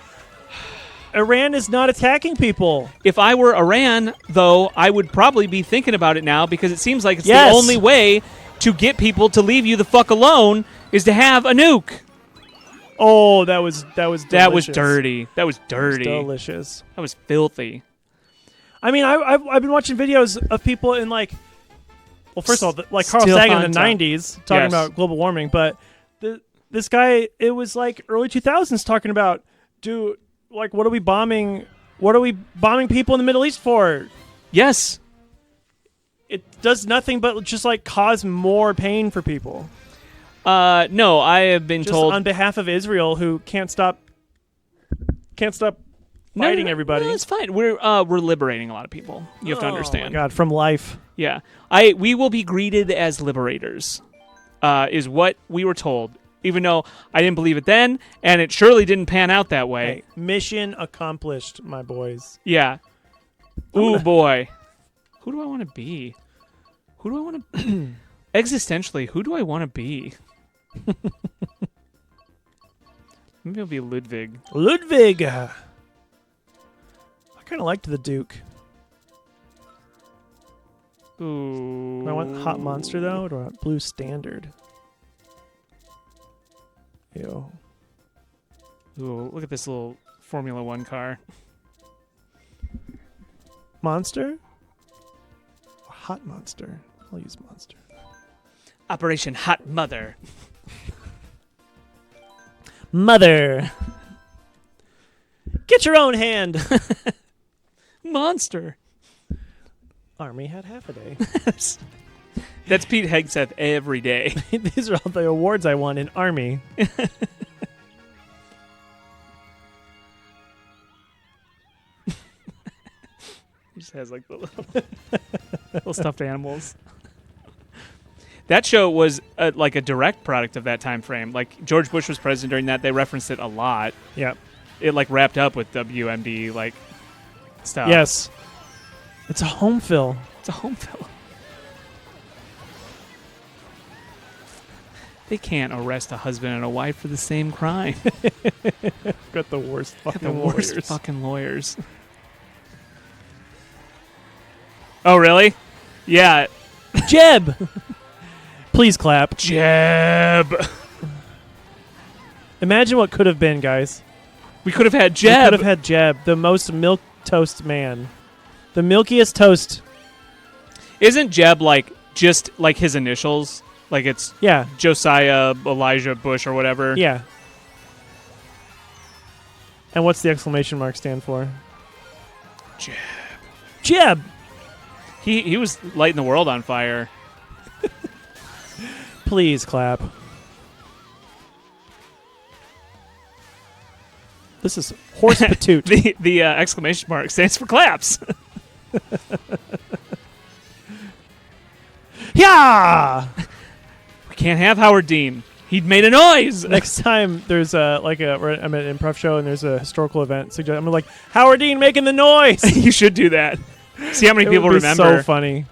Iran is not attacking people. if I were Iran, though, I would probably be thinking about it now because it seems like it's Yes. the only way to get people to leave you the fuck alone is to have a nuke. Oh, that was delicious. That was dirty. That was It was dirty. delicious. That was filthy. I mean, I've been watching videos of people in like, well, first of all, like Carl Still Sagan on in the top. '90s talking Yes. about global warming, but this guy, it was like early 2000s talking about, what are we bombing? What are we bombing people in the Middle East for? Yes. It does nothing but just like cause more pain for people. No, I have been Just told on behalf of Israel, who can't stop fighting everybody. No, it's fine. We're liberating a lot of people. You have to Oh understand. my God, from life. Yeah, we will be greeted as liberators, is what we were told. Even though I didn't believe it then, and it surely didn't pan out that way. Hey, mission accomplished, my boys. Yeah. Ooh boy, who do I want to be? Who do I want to? Existentially, who do I want to be? Maybe I'll be Ludwig. Ludwig. I kind of liked the Duke. Ooh. Do I want Hot Monster, though, or do I want Blue Standard? Ew. Ooh, look at this little Formula One car. Monster? Or Hot Monster? I'll use Monster. Operation Hot Mother. Mother! Get your own hand! Monster. Army had half a day. That's Pete Hegseth every day. These are all the awards I won in Army. He just has like the little stuffed animals. That show was like a direct product of that time frame. Like George Bush was president during that. They referenced it a lot. Yep. It like wrapped up with WMD like stuff. Yes. It's a home fill. It's a home film. They can't arrest a husband and a wife for the same crime. Got the worst fucking The worst lawyers. fucking lawyers. Oh, really? Yeah. Jeb! Please clap. Jeb. Imagine what could have been, guys. We could have had We Jeb. could have had Jeb, the most milk toast man. The milkiest toast. Isn't Jeb like just like his initials? Like it's Yeah. Josiah Elijah Bush or whatever? Yeah. And what's the exclamation mark stand for? Jeb. Jeb! He was lighting the world on fire. Please clap. This is horse patoot. The exclamation mark stands for claps. Yeah! We can't have Howard Dean. He'd made a noise. Next time there's I'm at an improv show and there's a historical event, I'm like, Howard Dean making the noise! You should do that. See how many It people would be remember. so funny.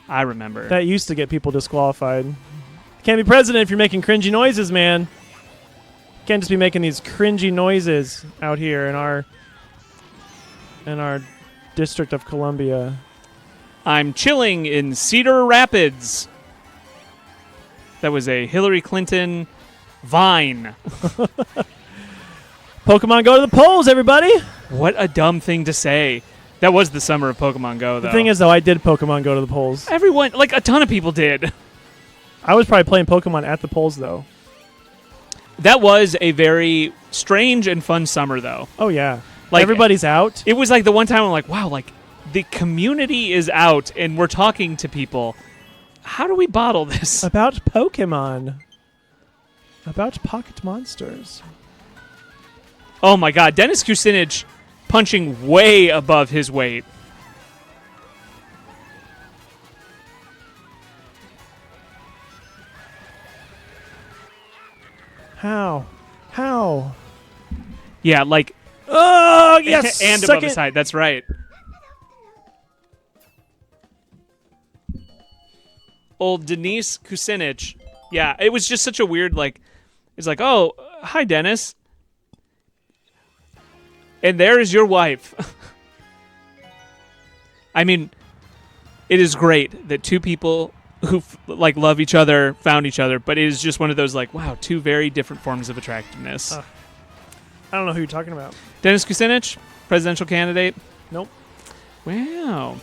I remember. That used to get people disqualified. Can't be president if you're making cringy noises, man. Can't just be making these cringy noises out here in our District of Columbia. I'm chilling in Cedar Rapids. That was a Hillary Clinton vine. Pokemon Go to the polls, everybody! What a dumb thing to say. That was the summer of Pokemon Go, though. The thing is, though, I did Pokemon Go to the polls. Everyone, like a ton of people did. I was probably playing Pokemon at the polls, though. That was a very strange and fun summer, though. Oh, yeah. Like Everybody's out. It was like the one time I'm like, wow, like the community is out and we're talking to people. How do we bottle this? About Pokemon. About pocket monsters. Oh my God, Dennis Kucinich punching way above his weight. How? Yeah, like Oh, yes! and above his height. That's right. Old Denise Kucinich. Yeah, it was just such a weird, like, it's like, oh, hi, Dennis. And there is your wife. I mean, it is great that two people who, like, love each other found each other, but it is just one of those, like, wow, two very different forms of attractiveness. I don't know who you're talking about. Dennis Kucinich, presidential candidate. Nope. Wow.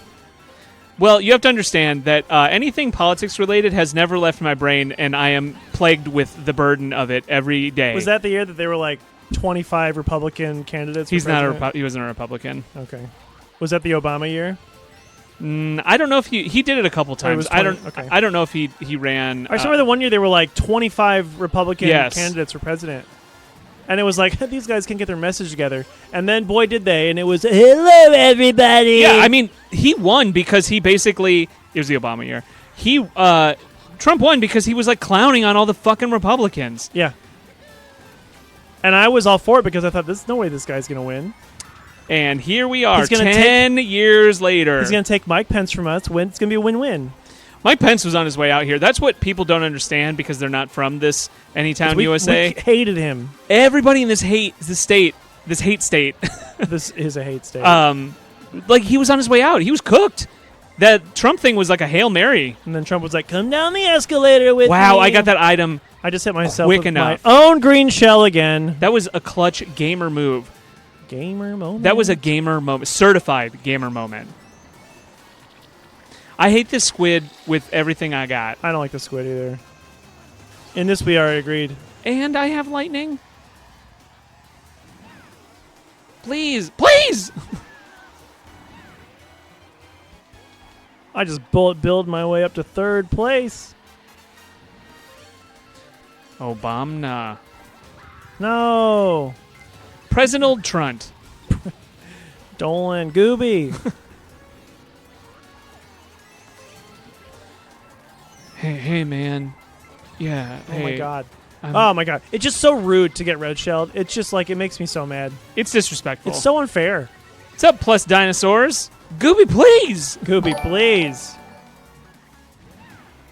Well, you have to understand that anything politics related has never left my brain, and I am plagued with the burden of it every day. Was that the year that they were like 25 Republican candidates? He's not a he wasn't a Republican. Okay. Was that the Obama year? I don't know if he did it a couple times. 20, I don't know if he ran. I remember the one year there were like 25 Republican Yes. candidates for president. And it was like, these guys can get their message together. And then, boy, did they. And it was, hello, everybody. Yeah, I mean, he won because he basically, it was the Obama year. Trump won because he was like clowning on all the fucking Republicans. Yeah. And I was all for it because I thought, there's no way this guy's going to win. And here we are, He's gonna 10 years later. He's going to take Mike Pence from us. It's going to be a win-win. Mike Pence was on his way out here. That's what people don't understand because they're not from this Anytown, USA. We hated him. Everybody in this hate state, This is a hate state. like he was on his way out. He was cooked. That Trump thing was like a Hail Mary. And then Trump was like, come down the escalator with me. Wow, I got that item. I just hit myself quick with enough. my own green shell again. That was a clutch gamer move. Gamer moment? That was a gamer moment. Certified gamer moment. I hate this squid with everything I got. I don't like the squid either. In this, we already agreed. And I have lightning. Please, please! I just bullet billed my way up to third place. Obama. No. President Trunt. Dolan Gooby. Hey, man. Yeah. Oh my god. I'm- Oh my god. It's just so rude to get red shelled. It's just like, it makes me so mad. It's disrespectful. It's so unfair. What's up, Plus Dinosaurs? Gooby, please! Gooby, please.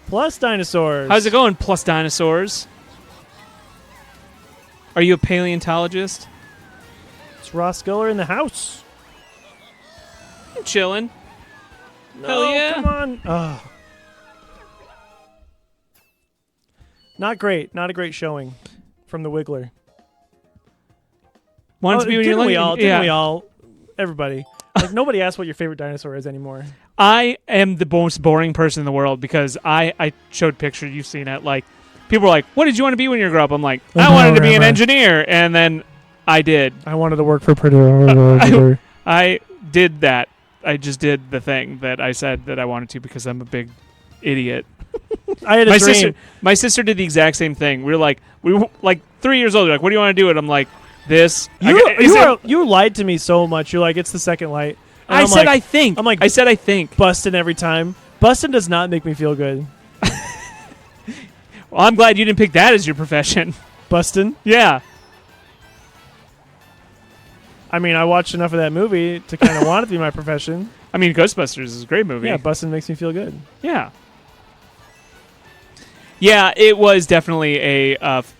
Plus dinosaurs. How's it going, Plus Dinosaurs? Are you a paleontologist? It's Ross Geller in the house. I'm chilling. No, Hell yeah. come on. Ugh. Not great. Not a great showing from the Wiggler. Wanted to be when you're didn't we like, all? yeah. Didn't we all? Everybody. Like, nobody asked what your favorite dinosaur is anymore. I am the most boring person in the world because I showed pictures. You've seen it. Like, people were like, what did you want to be when you grew up? I'm like, I wanted to be an engineer. And then I did. I wanted to work for Purdue. I did that. I just did the thing that I said that I wanted to because I'm a big idiot. I had a dream. My sister did the exact same thing. We were like 3 years old. Like, what do you want to do? And I'm like, this. You lied to me so much. You're like, it's the second light. And I I'm said like, I think. I'm like, I said I think. busting every time. Busting does not make me feel good. Well, I'm glad you didn't pick that as your profession. Busting? Yeah. I mean, I watched enough of that movie to kind of want it to be my profession. I mean, Ghostbusters is a great movie. Yeah, busting makes me feel good. Yeah. Yeah, it was definitely it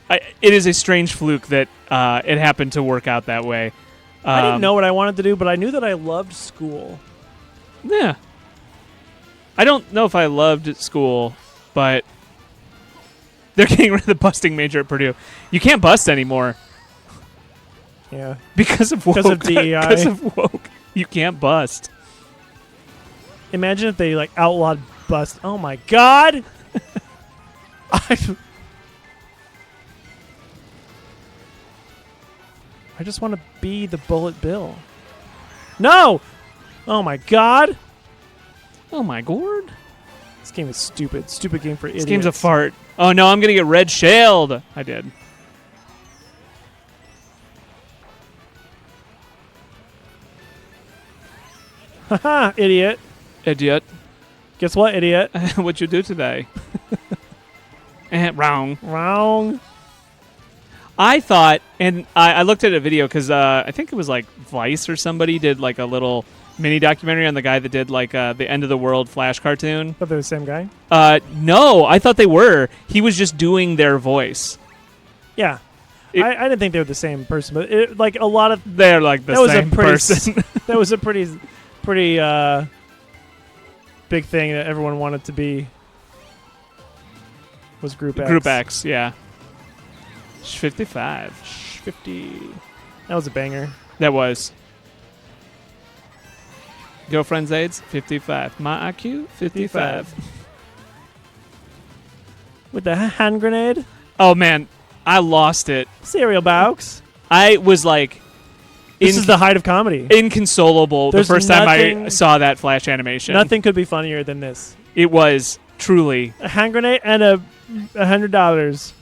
is a strange fluke that it happened to work out that way. I didn't know what I wanted to do, but I knew that I loved school. Yeah. I don't know if I loved school, but they're getting rid of the busting major at Purdue. You can't bust anymore. Yeah. Because of woke. Because of DEI. Because of woke. You can't bust. Imagine if they, like, outlawed bust. Oh, my God. I just want to be the Bullet Bill. No! Oh, my God. Oh, my gourd. This game is stupid. Stupid game for idiots. This game's a fart. Oh, no, I'm going to get red shelled. I did. Haha, idiot. Idiot. Guess what, idiot? What'd you do today? Wrong. Wrong. I thought, and I looked at a video because I think it was like Vice or somebody did like a little mini documentary on the guy that did like the End of the World Flash cartoon. Thought they were the same guy? No, I thought they were. He was just doing their voice. Yeah. I didn't think they were the same person, but like a lot of They're like the same person. That was a pretty big thing that everyone wanted to be. Was Group X. Group X, yeah. 55. 50. That was a banger. That was. Girlfriend's AIDS, 55. My IQ, 55. With the hand grenade. Oh, man. I lost it. Cereal box. I was like... This is the height of comedy. Inconsolable There's the first time I saw that Flash animation. Nothing could be funnier than this. It was truly. A hand grenade and $100.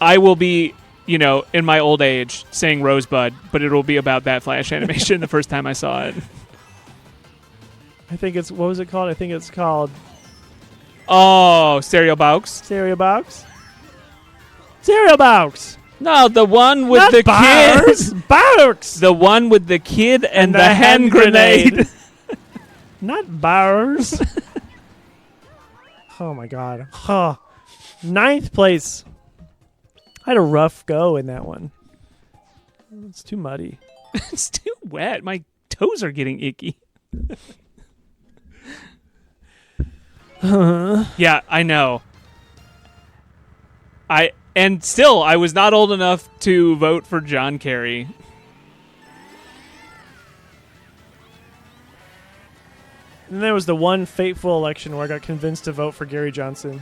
I will be, in my old age saying Rosebud, but it will be about that Flash animation the first time I saw it. I think it's, what was it called? I think it's called... Oh, Stereo Box. Cereal box? Cereal box! No, the one with Not the bars. kid. Box! The one with the kid and the hand grenade. Not bars. Oh my god. Huh. 9th place. I had a rough go in that one. It's too muddy. It's too wet. My toes are getting icky. Yeah, I know. And still, I was not old enough to vote for John Kerry. And there was the one fateful election where I got convinced to vote for Gary Johnson.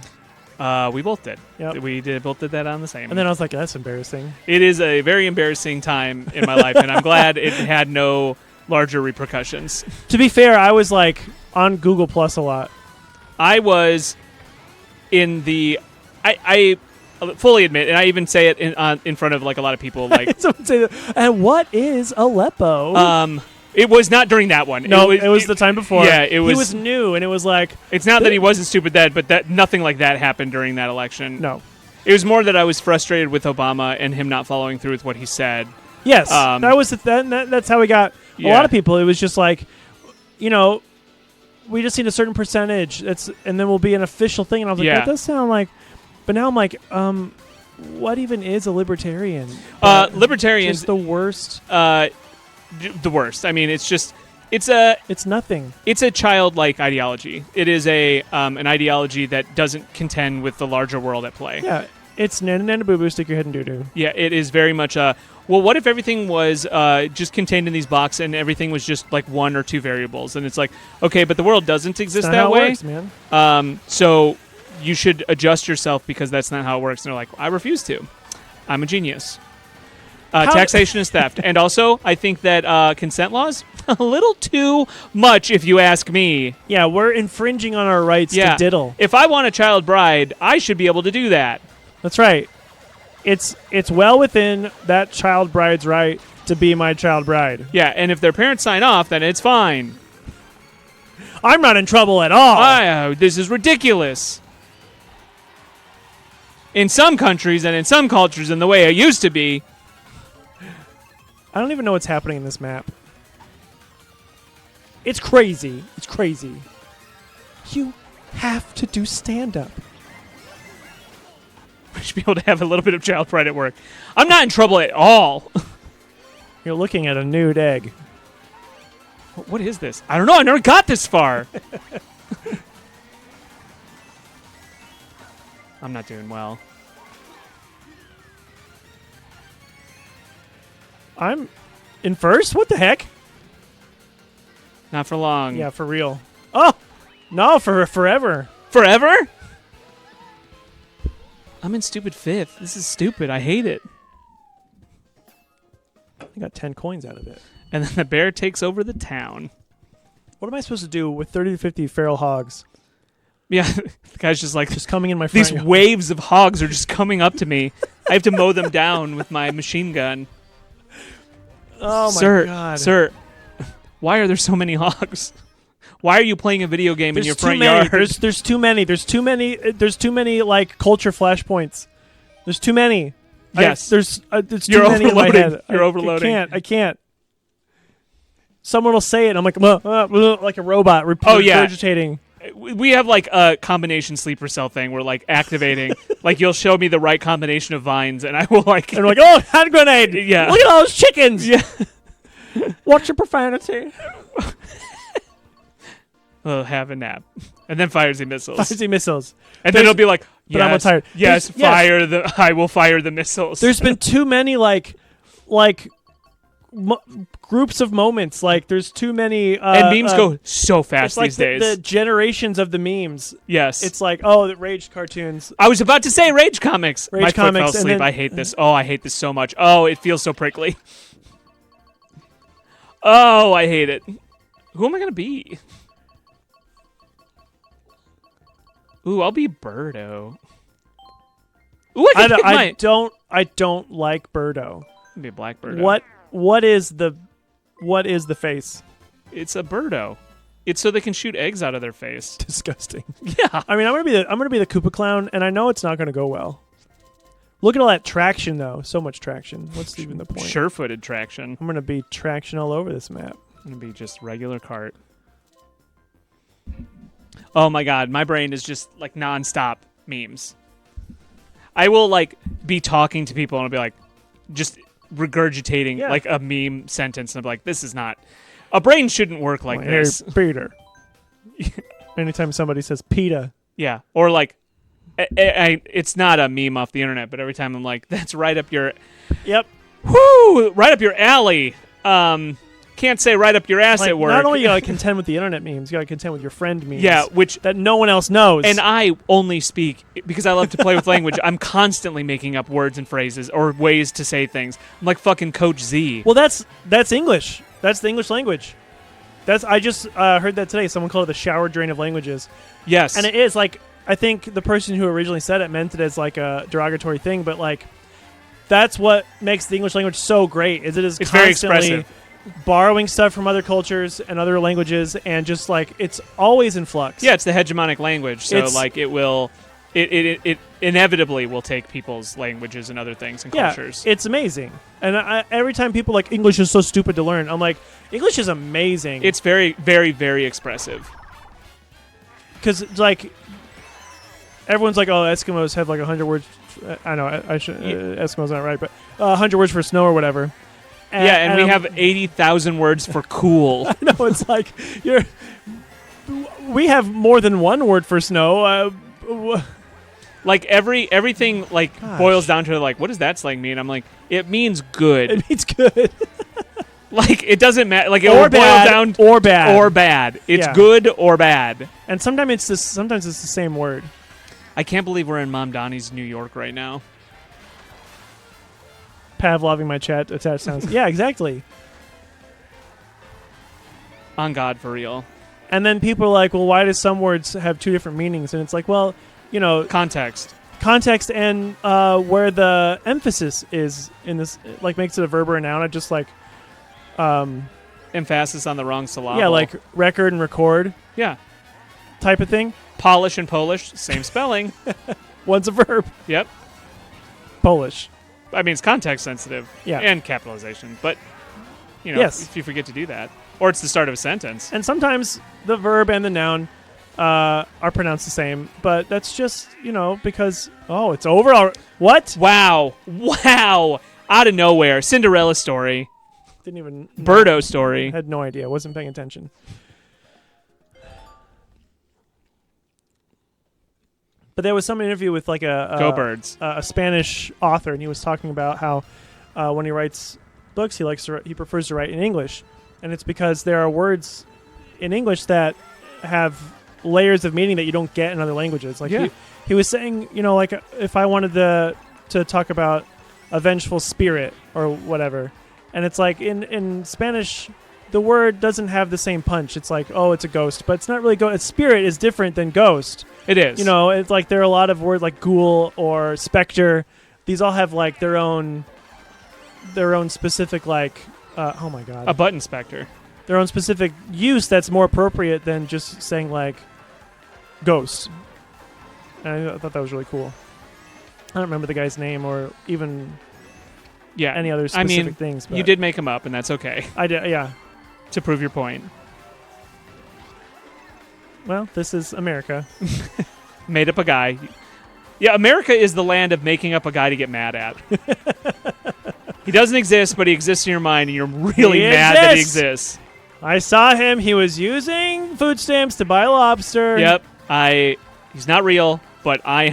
We both did. Yep. We both did that on the same. And then I was like, that's embarrassing. It is a very embarrassing time in my life, and I'm glad it had no larger repercussions. To be fair, I was like on Google Plus a lot. I was in the... I fully admit, and I even say it in front of like a lot of people. Like, Someone say that. And what is Aleppo? It was not during that one. No, it was the time before. Yeah, it was. He was new, and it was like... It's not that he wasn't stupid then, but that nothing like that happened during that election. No. It was more that I was frustrated with Obama and him not following through with what he said. Yes, that was that's how we got a lot of people. It was just like, we just need a certain percentage. And then we'll be an official thing. And I was like, that does sound like... But now I'm like, what even is a libertarian? Libertarians... Just the worst... the worst. I mean, it's nothing. It's a childlike ideology. It is an ideology that doesn't contend with the larger world at play. Yeah, it's nana boo boo, stick your head in doo doo. Yeah, it is very much well, what if everything was just contained in these boxes and everything was just like one or two variables? And it's like, okay, but the world doesn't exist that way. That's not how it works, man. So you should adjust yourself because that's not how it works. And they're like, I refuse to. I'm a genius. Taxation is theft. And also, I think that consent laws, a little too much if you ask me. Yeah, we're infringing on our rights to diddle. If I want a child bride, I should be able to do that. That's right. It's well within that child bride's right to be my child bride. Yeah, and if their parents sign off, then it's fine. I'm not in trouble at all. This is ridiculous. In some countries and in some cultures and the way it used to be... I don't even know what's happening in this map. It's crazy. It's crazy. You have to do stand-up. We should be able to have a little bit of child pride at work. I'm not in trouble at all. You're looking at a nude egg. What is this? I don't know. I never got this far. I'm not doing well. I'm in first? What the heck? Not for long. Yeah, for real. Oh! No, for forever. Forever? I'm in stupid fifth. This is stupid. I hate it. I got 10 coins out of it. And then the bear takes over the town. What am I supposed to do with 30 to 50 feral hogs? Yeah, the guy's just like... Just coming in my front These yard. waves of hogs are just coming up to me. I have to mow them down with my machine gun. Oh, sir, my God. Sir, Why are there so many hogs? Why are you playing a video game in your front yard? There's too many. There's too many like culture flashpoints. There's too many. Yes. There's too You're many in my overloading. head. You're overloading. I can't. Someone will say it. I'm like, like a robot regurgitating. We have like a combination sleeper cell thing. We're like activating. Like you'll show me the right combination of vines, and I will like. And we're like, oh, hand grenade! Yeah. Look at all those chickens! Yeah. Watch your profanity. Have a nap, and then fires the missiles. And then it'll be like, yes, but I'm tired. Yes, I will fire the missiles. There's been too many like groups of moments. Like there's too many. And memes go so fast like these days. The generations of the memes. Yes. It's like, oh, the Rage cartoons. I was about to say Rage comics. Rage My comics, foot fell asleep. I hate this. Oh, I hate this so much. Oh, it feels so prickly. Oh, I hate it. Who am I gonna be? Ooh, I'll be Birdo. Ooh, I don't like Birdo. I'll be a black Birdo. What is the face? It's a Birdo. It's so they can shoot eggs out of their face. Disgusting. Yeah. I mean, I'm gonna be the Koopa Clown, and I know it's not gonna go well. Look at all that traction, though. So much traction. What's even the point? Sure-footed traction. I'm gonna be traction all over this map. I'm gonna be just regular Kart. Oh my god, my brain is just like nonstop memes. I will like be talking to people and I'll be like just regurgitating like a meme sentence and I'll be like, this is not a brain shouldn't work like this. Peter. Anytime somebody says PETA. Yeah. Or like it's not a meme off the internet, but every time I'm like, that's right up your right up your alley. Can't say right up your ass at work. Not only you gotta contend with the internet memes, you gotta contend with your friend memes. Yeah, which that no one else knows. And I only speak because I love to play with language. I'm constantly making up words and phrases or ways to say things. I'm like fucking Coach Z. Well, that's English. That's the English language. I just heard that today. Someone called it the shower drain of languages. Yes, and it is like I think the person who originally said it meant it as like a derogatory thing, but like that's what makes the English language so great. Is it's very expressive. Borrowing stuff from other cultures and other languages, and just like it's always in flux. Yeah, it's the hegemonic language, so like it inevitably will take people's languages and other things and cultures. It's amazing. And every time people like English is so stupid to learn, I'm like, English is amazing. It's very, very, very expressive. Because like everyone's like, oh, Eskimos have like 100 words. I know Eskimos not right, but 100 words for snow or whatever. And we have 80,000 words for cool. I know, it's like we have more than one word for snow. Like everything like boils down to like, what does that slang mean? I'm like, it means good. It means good. Like it doesn't matter. Like it will boil down or bad or bad. It's good or bad. And sometimes it's the same word. I can't believe we're in Mom Donnie's New York right now. Pavloving my chat attached sounds. Yeah, exactly. On God, for real. And then people are like, well, why do some words have two different meanings? And it's like, well, you know, context and where the emphasis is in this, like, makes it a verb or a noun. I just like emphasis on the wrong syllable. Yeah, like record and record. Yeah, type of thing. Polish and Polish, same spelling. One's a verb. Yep. Polish. I mean, it's context sensitive. Yeah. And capitalization, but you know, if you forget to do that, or it's the start of a sentence. And sometimes the verb and the noun are pronounced the same, but that's just, you know, because it's over. What? Wow! Out of nowhere, Cinderella story. Didn't even Birdo story. Had no idea. Wasn't paying attention. But there was some interview with like Go Birds, a Spanish author, and he was talking about how when he writes books, he prefers to write in English, and it's because there are words in English that have layers of meaning that you don't get in other languages. Like he was saying, you know, like if I wanted to talk about a vengeful spirit or whatever, and it's like in Spanish, the word doesn't have the same punch. It's like, oh, it's a ghost, but it's not really ghost. Spirit is different than ghost. It is. You know, it's like there are a lot of words like ghoul or specter. These all have like their own specific like. Oh my god. A button specter. their own specific use that's more appropriate than just saying like ghost. And I thought that was really cool. I don't remember the guy's name or even any other specific things. But you did make him up, and that's okay. I did, yeah. To prove your point. Well, this is America. Made up a guy. Yeah, America is the land of making up a guy to get mad at. He doesn't exist, but he exists in your mind, and you're really mad that he exists. I saw him. He was using food stamps to buy lobster. Yep. He's not real, but I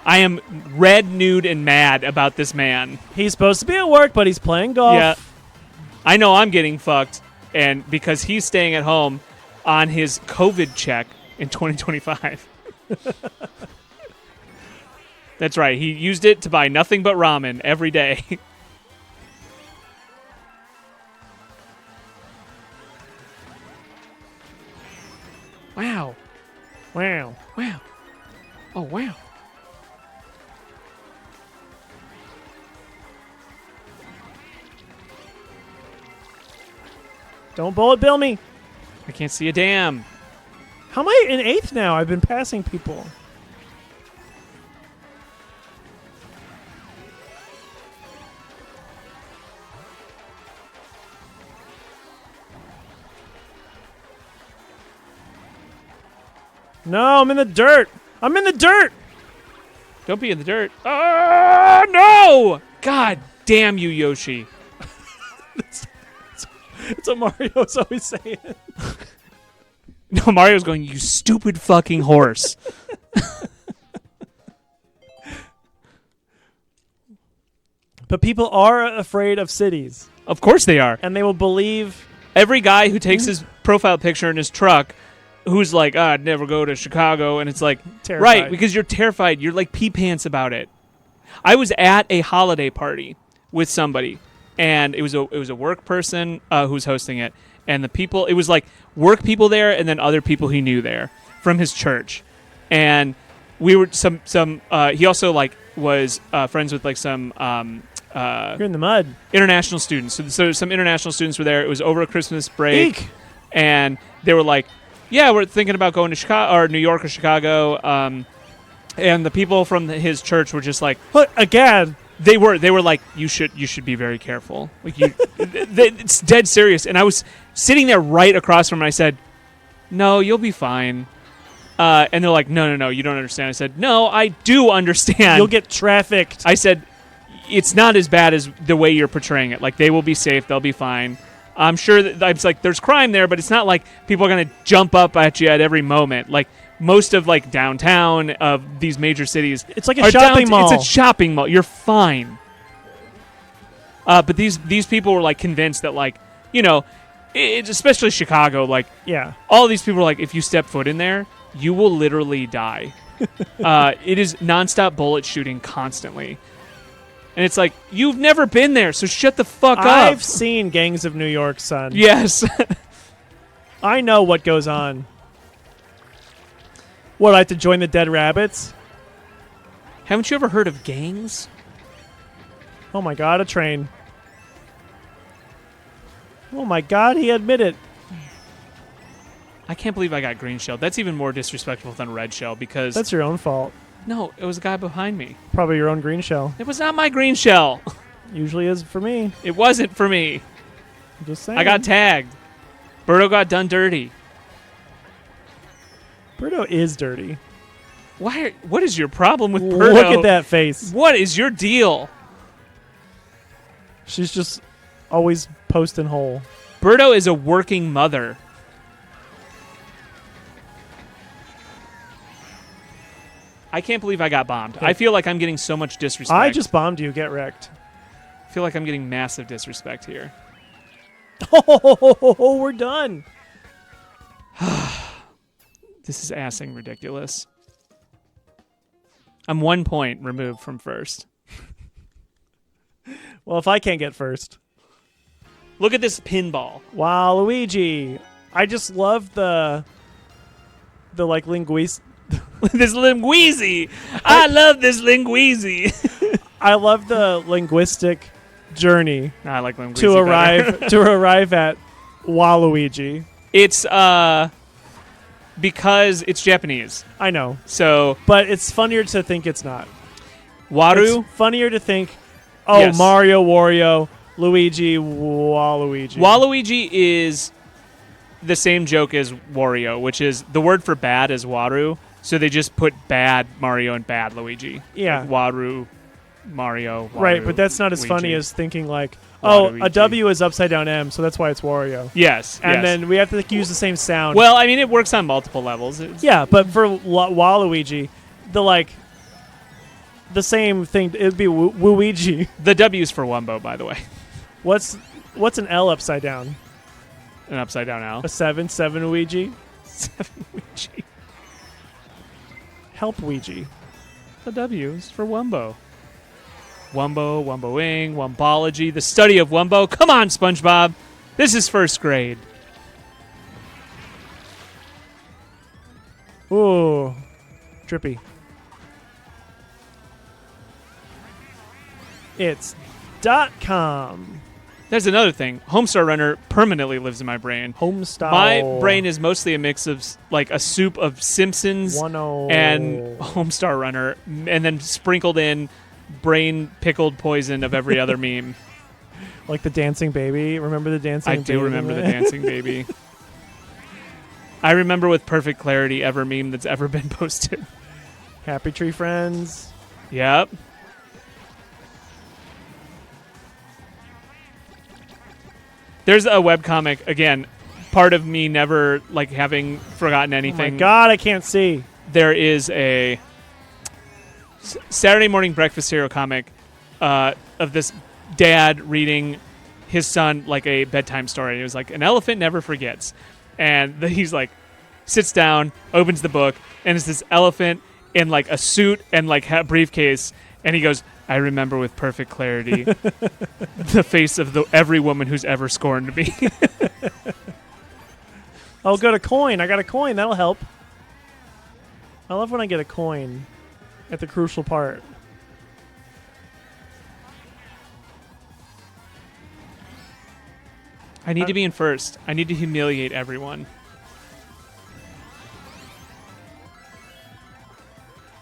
am red, nude, and mad about this man. He's supposed to be at work, but he's playing golf. Yeah. I know I'm getting fucked, and because he's staying at home on his COVID check in 2025. That's right. He used it to buy nothing but ramen every day. Wow. Wow. Wow. Oh, wow. Don't bullet bill me. I can't see a damn. How am I in 8th now? I've been passing people. No, I'm in the dirt. I'm in the dirt. Don't be in the dirt. Oh, no! God damn you, Yoshi. It's what Mario's always saying. No, Mario's going, you stupid fucking horse. But people are afraid of cities. Of course they are. And they will believe... Every guy who takes his profile picture in his truck who's like, I'd never go to Chicago, and it's like, terrified. Right, because you're terrified. You're like pee pants about it. I was at a holiday party with somebody, and it was a work person who was hosting it, and the people, it was like work people there, and then other people he knew there from his church, and we were he also like was friends with like some you're in the mud. International students. So some international students were there. It was over a Christmas break, and they were like, yeah, we're thinking about going to Chicago or New York or Chicago. And the people from his church were just like, what? Again? They were like, you should be very careful. Like it's dead serious. And I was sitting there right across from him, and I said, no, you'll be fine. And they're like, no, you don't understand. I said, no, I do understand. You'll get trafficked. I said, it's not as bad as the way you're portraying it. Like, they will be safe. They'll be fine. I'm sure that it's like there's crime there, but it's not like people are going to jump up at you at every moment. Like most of like downtown of these major cities, it's like a shopping mall. It's a shopping mall. You're fine. But these people were like convinced that like, you know, it's especially Chicago. Like, yeah, all these people are like, if you step foot in there, you will literally die. It is nonstop bullet shooting constantly. And it's like, you've never been there, so shut the fuck up. I've seen Gangs of New York, son. Yes. I know what goes on. What, I have to join the Dead Rabbits? Haven't you ever heard of gangs? Oh my god, a train. Oh my god, he admitted. I can't believe I got green shell. That's even more disrespectful than red shell because... That's your own fault. No, it was a guy behind me. Probably your own green shell. It was not my green shell. Usually is for me. It wasn't for me. I'm just saying. I got tagged. Birdo got done dirty. Birdo is dirty. What is your problem with Birdo? Look at that face. What is your deal? She's just always posting whole. Birdo is a working mother. I can't believe I got bombed. Okay. I feel like I'm getting so much disrespect. I just bombed you. Get wrecked. I feel like I'm getting massive disrespect here. Oh, we're done. This is assing ridiculous. I'm 1 point removed from first. Well, if I can't get first. Look at this pinball. Wow, Luigi. I just love the like linguist. This linguizi. I love this linguizi. I love the linguistic journey I like linguizi to arrive at Waluigi. It's because it's Japanese. I know, So but it's funnier to think it's not. Waru. It's funnier to think, oh, Yes. Mario, Wario, Luigi, Waluigi. Waluigi is the same joke as Wario, which is the word for bad is Waru. So they just put bad Mario and bad Luigi. Yeah. Like Waru, Mario. Waru, Right, but that's not as Luigi. funny as thinking like, oh, Waluigi. a W is upside down M, so that's why it's Wario. Yes. And yes. then we have to use the same sound. Well, I mean, it works on multiple levels. It's- yeah, but for Waluigi, the same thing. It'd be Wuigi. The W's for Wumbo, by the way. What's an L upside down? An upside down L. A 7 Ouija. Ouija. Help Ouija. The W's for Wumbo. Wumbo, Wumboing, Wumbology, the study of Wumbo. Come on, SpongeBob. This is first grade. Ooh, trippy. It's .com. There's another thing. Homestar Runner permanently lives in my brain. Homestyle. My brain is mostly a mix of like a soup of Simpsons 10. and Homestar Runner, and then sprinkled in brain pickled poison of every other meme. Like the dancing baby. Remember the dancing I baby? do remember the dancing baby. I remember with perfect clarity every meme that's ever been posted. Happy Tree Friends. Yep. There's a webcomic, again, part of me never like having forgotten Oh anything. my God, I can't see. There is a Saturday morning breakfast hero comic of this dad reading his son like a bedtime story. It was like, an elephant never forgets. And he's like, sits down, opens the book, and it's this elephant in like a suit and like a briefcase. And he goes, I remember with perfect clarity the face of every woman who's ever scorned me. Oh, got a coin. I got a coin. That'll help. I love when I get a coin at the crucial part. I need to be in first. I need to humiliate everyone.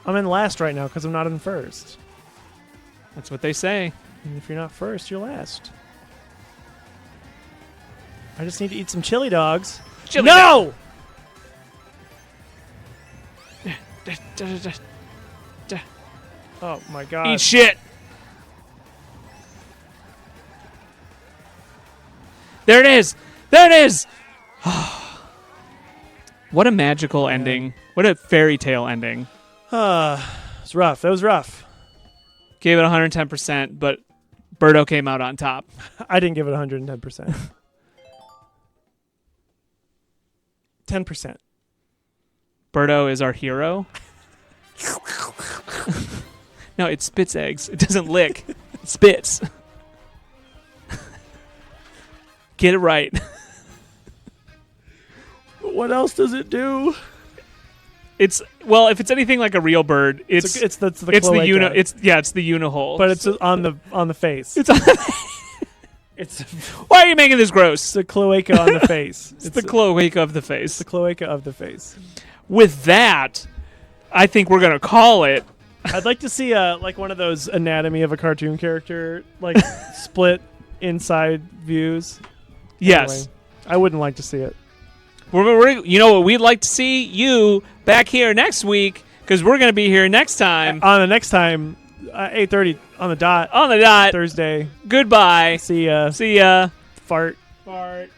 I'm in last right now because I'm not in first. That's what they say. And if you're not first, you're last. I just need to eat some chili dogs. Chili no! Oh my God. Eat shit. There it is. There it is. What a magical ending. What a fairy tale ending. It's rough. That was rough. Gave it 110%, but Birdo came out on top. I didn't give it 110%. 10%. Birdo is our hero. No, it spits eggs. It doesn't lick. It spits. Get it right. What else does it do? It's well, if it's anything like a real bird, it's the the cloaca. it's the unihole. But it's on the face. It's on It's Why are you making this gross? the cloaca on the face. It's the cloaca of the face. the cloaca of the face. With that, I think we're gonna call it. I'd like to see like one of those anatomy of a cartoon character, like split inside views. Yes. Anyway, I wouldn't like to see it. You know what we'd like to see? You back here next week, because we're going to be here next time. On the next time, 8:30 on the dot. On the dot. Thursday. Goodbye. See ya. See ya. Fart. Fart.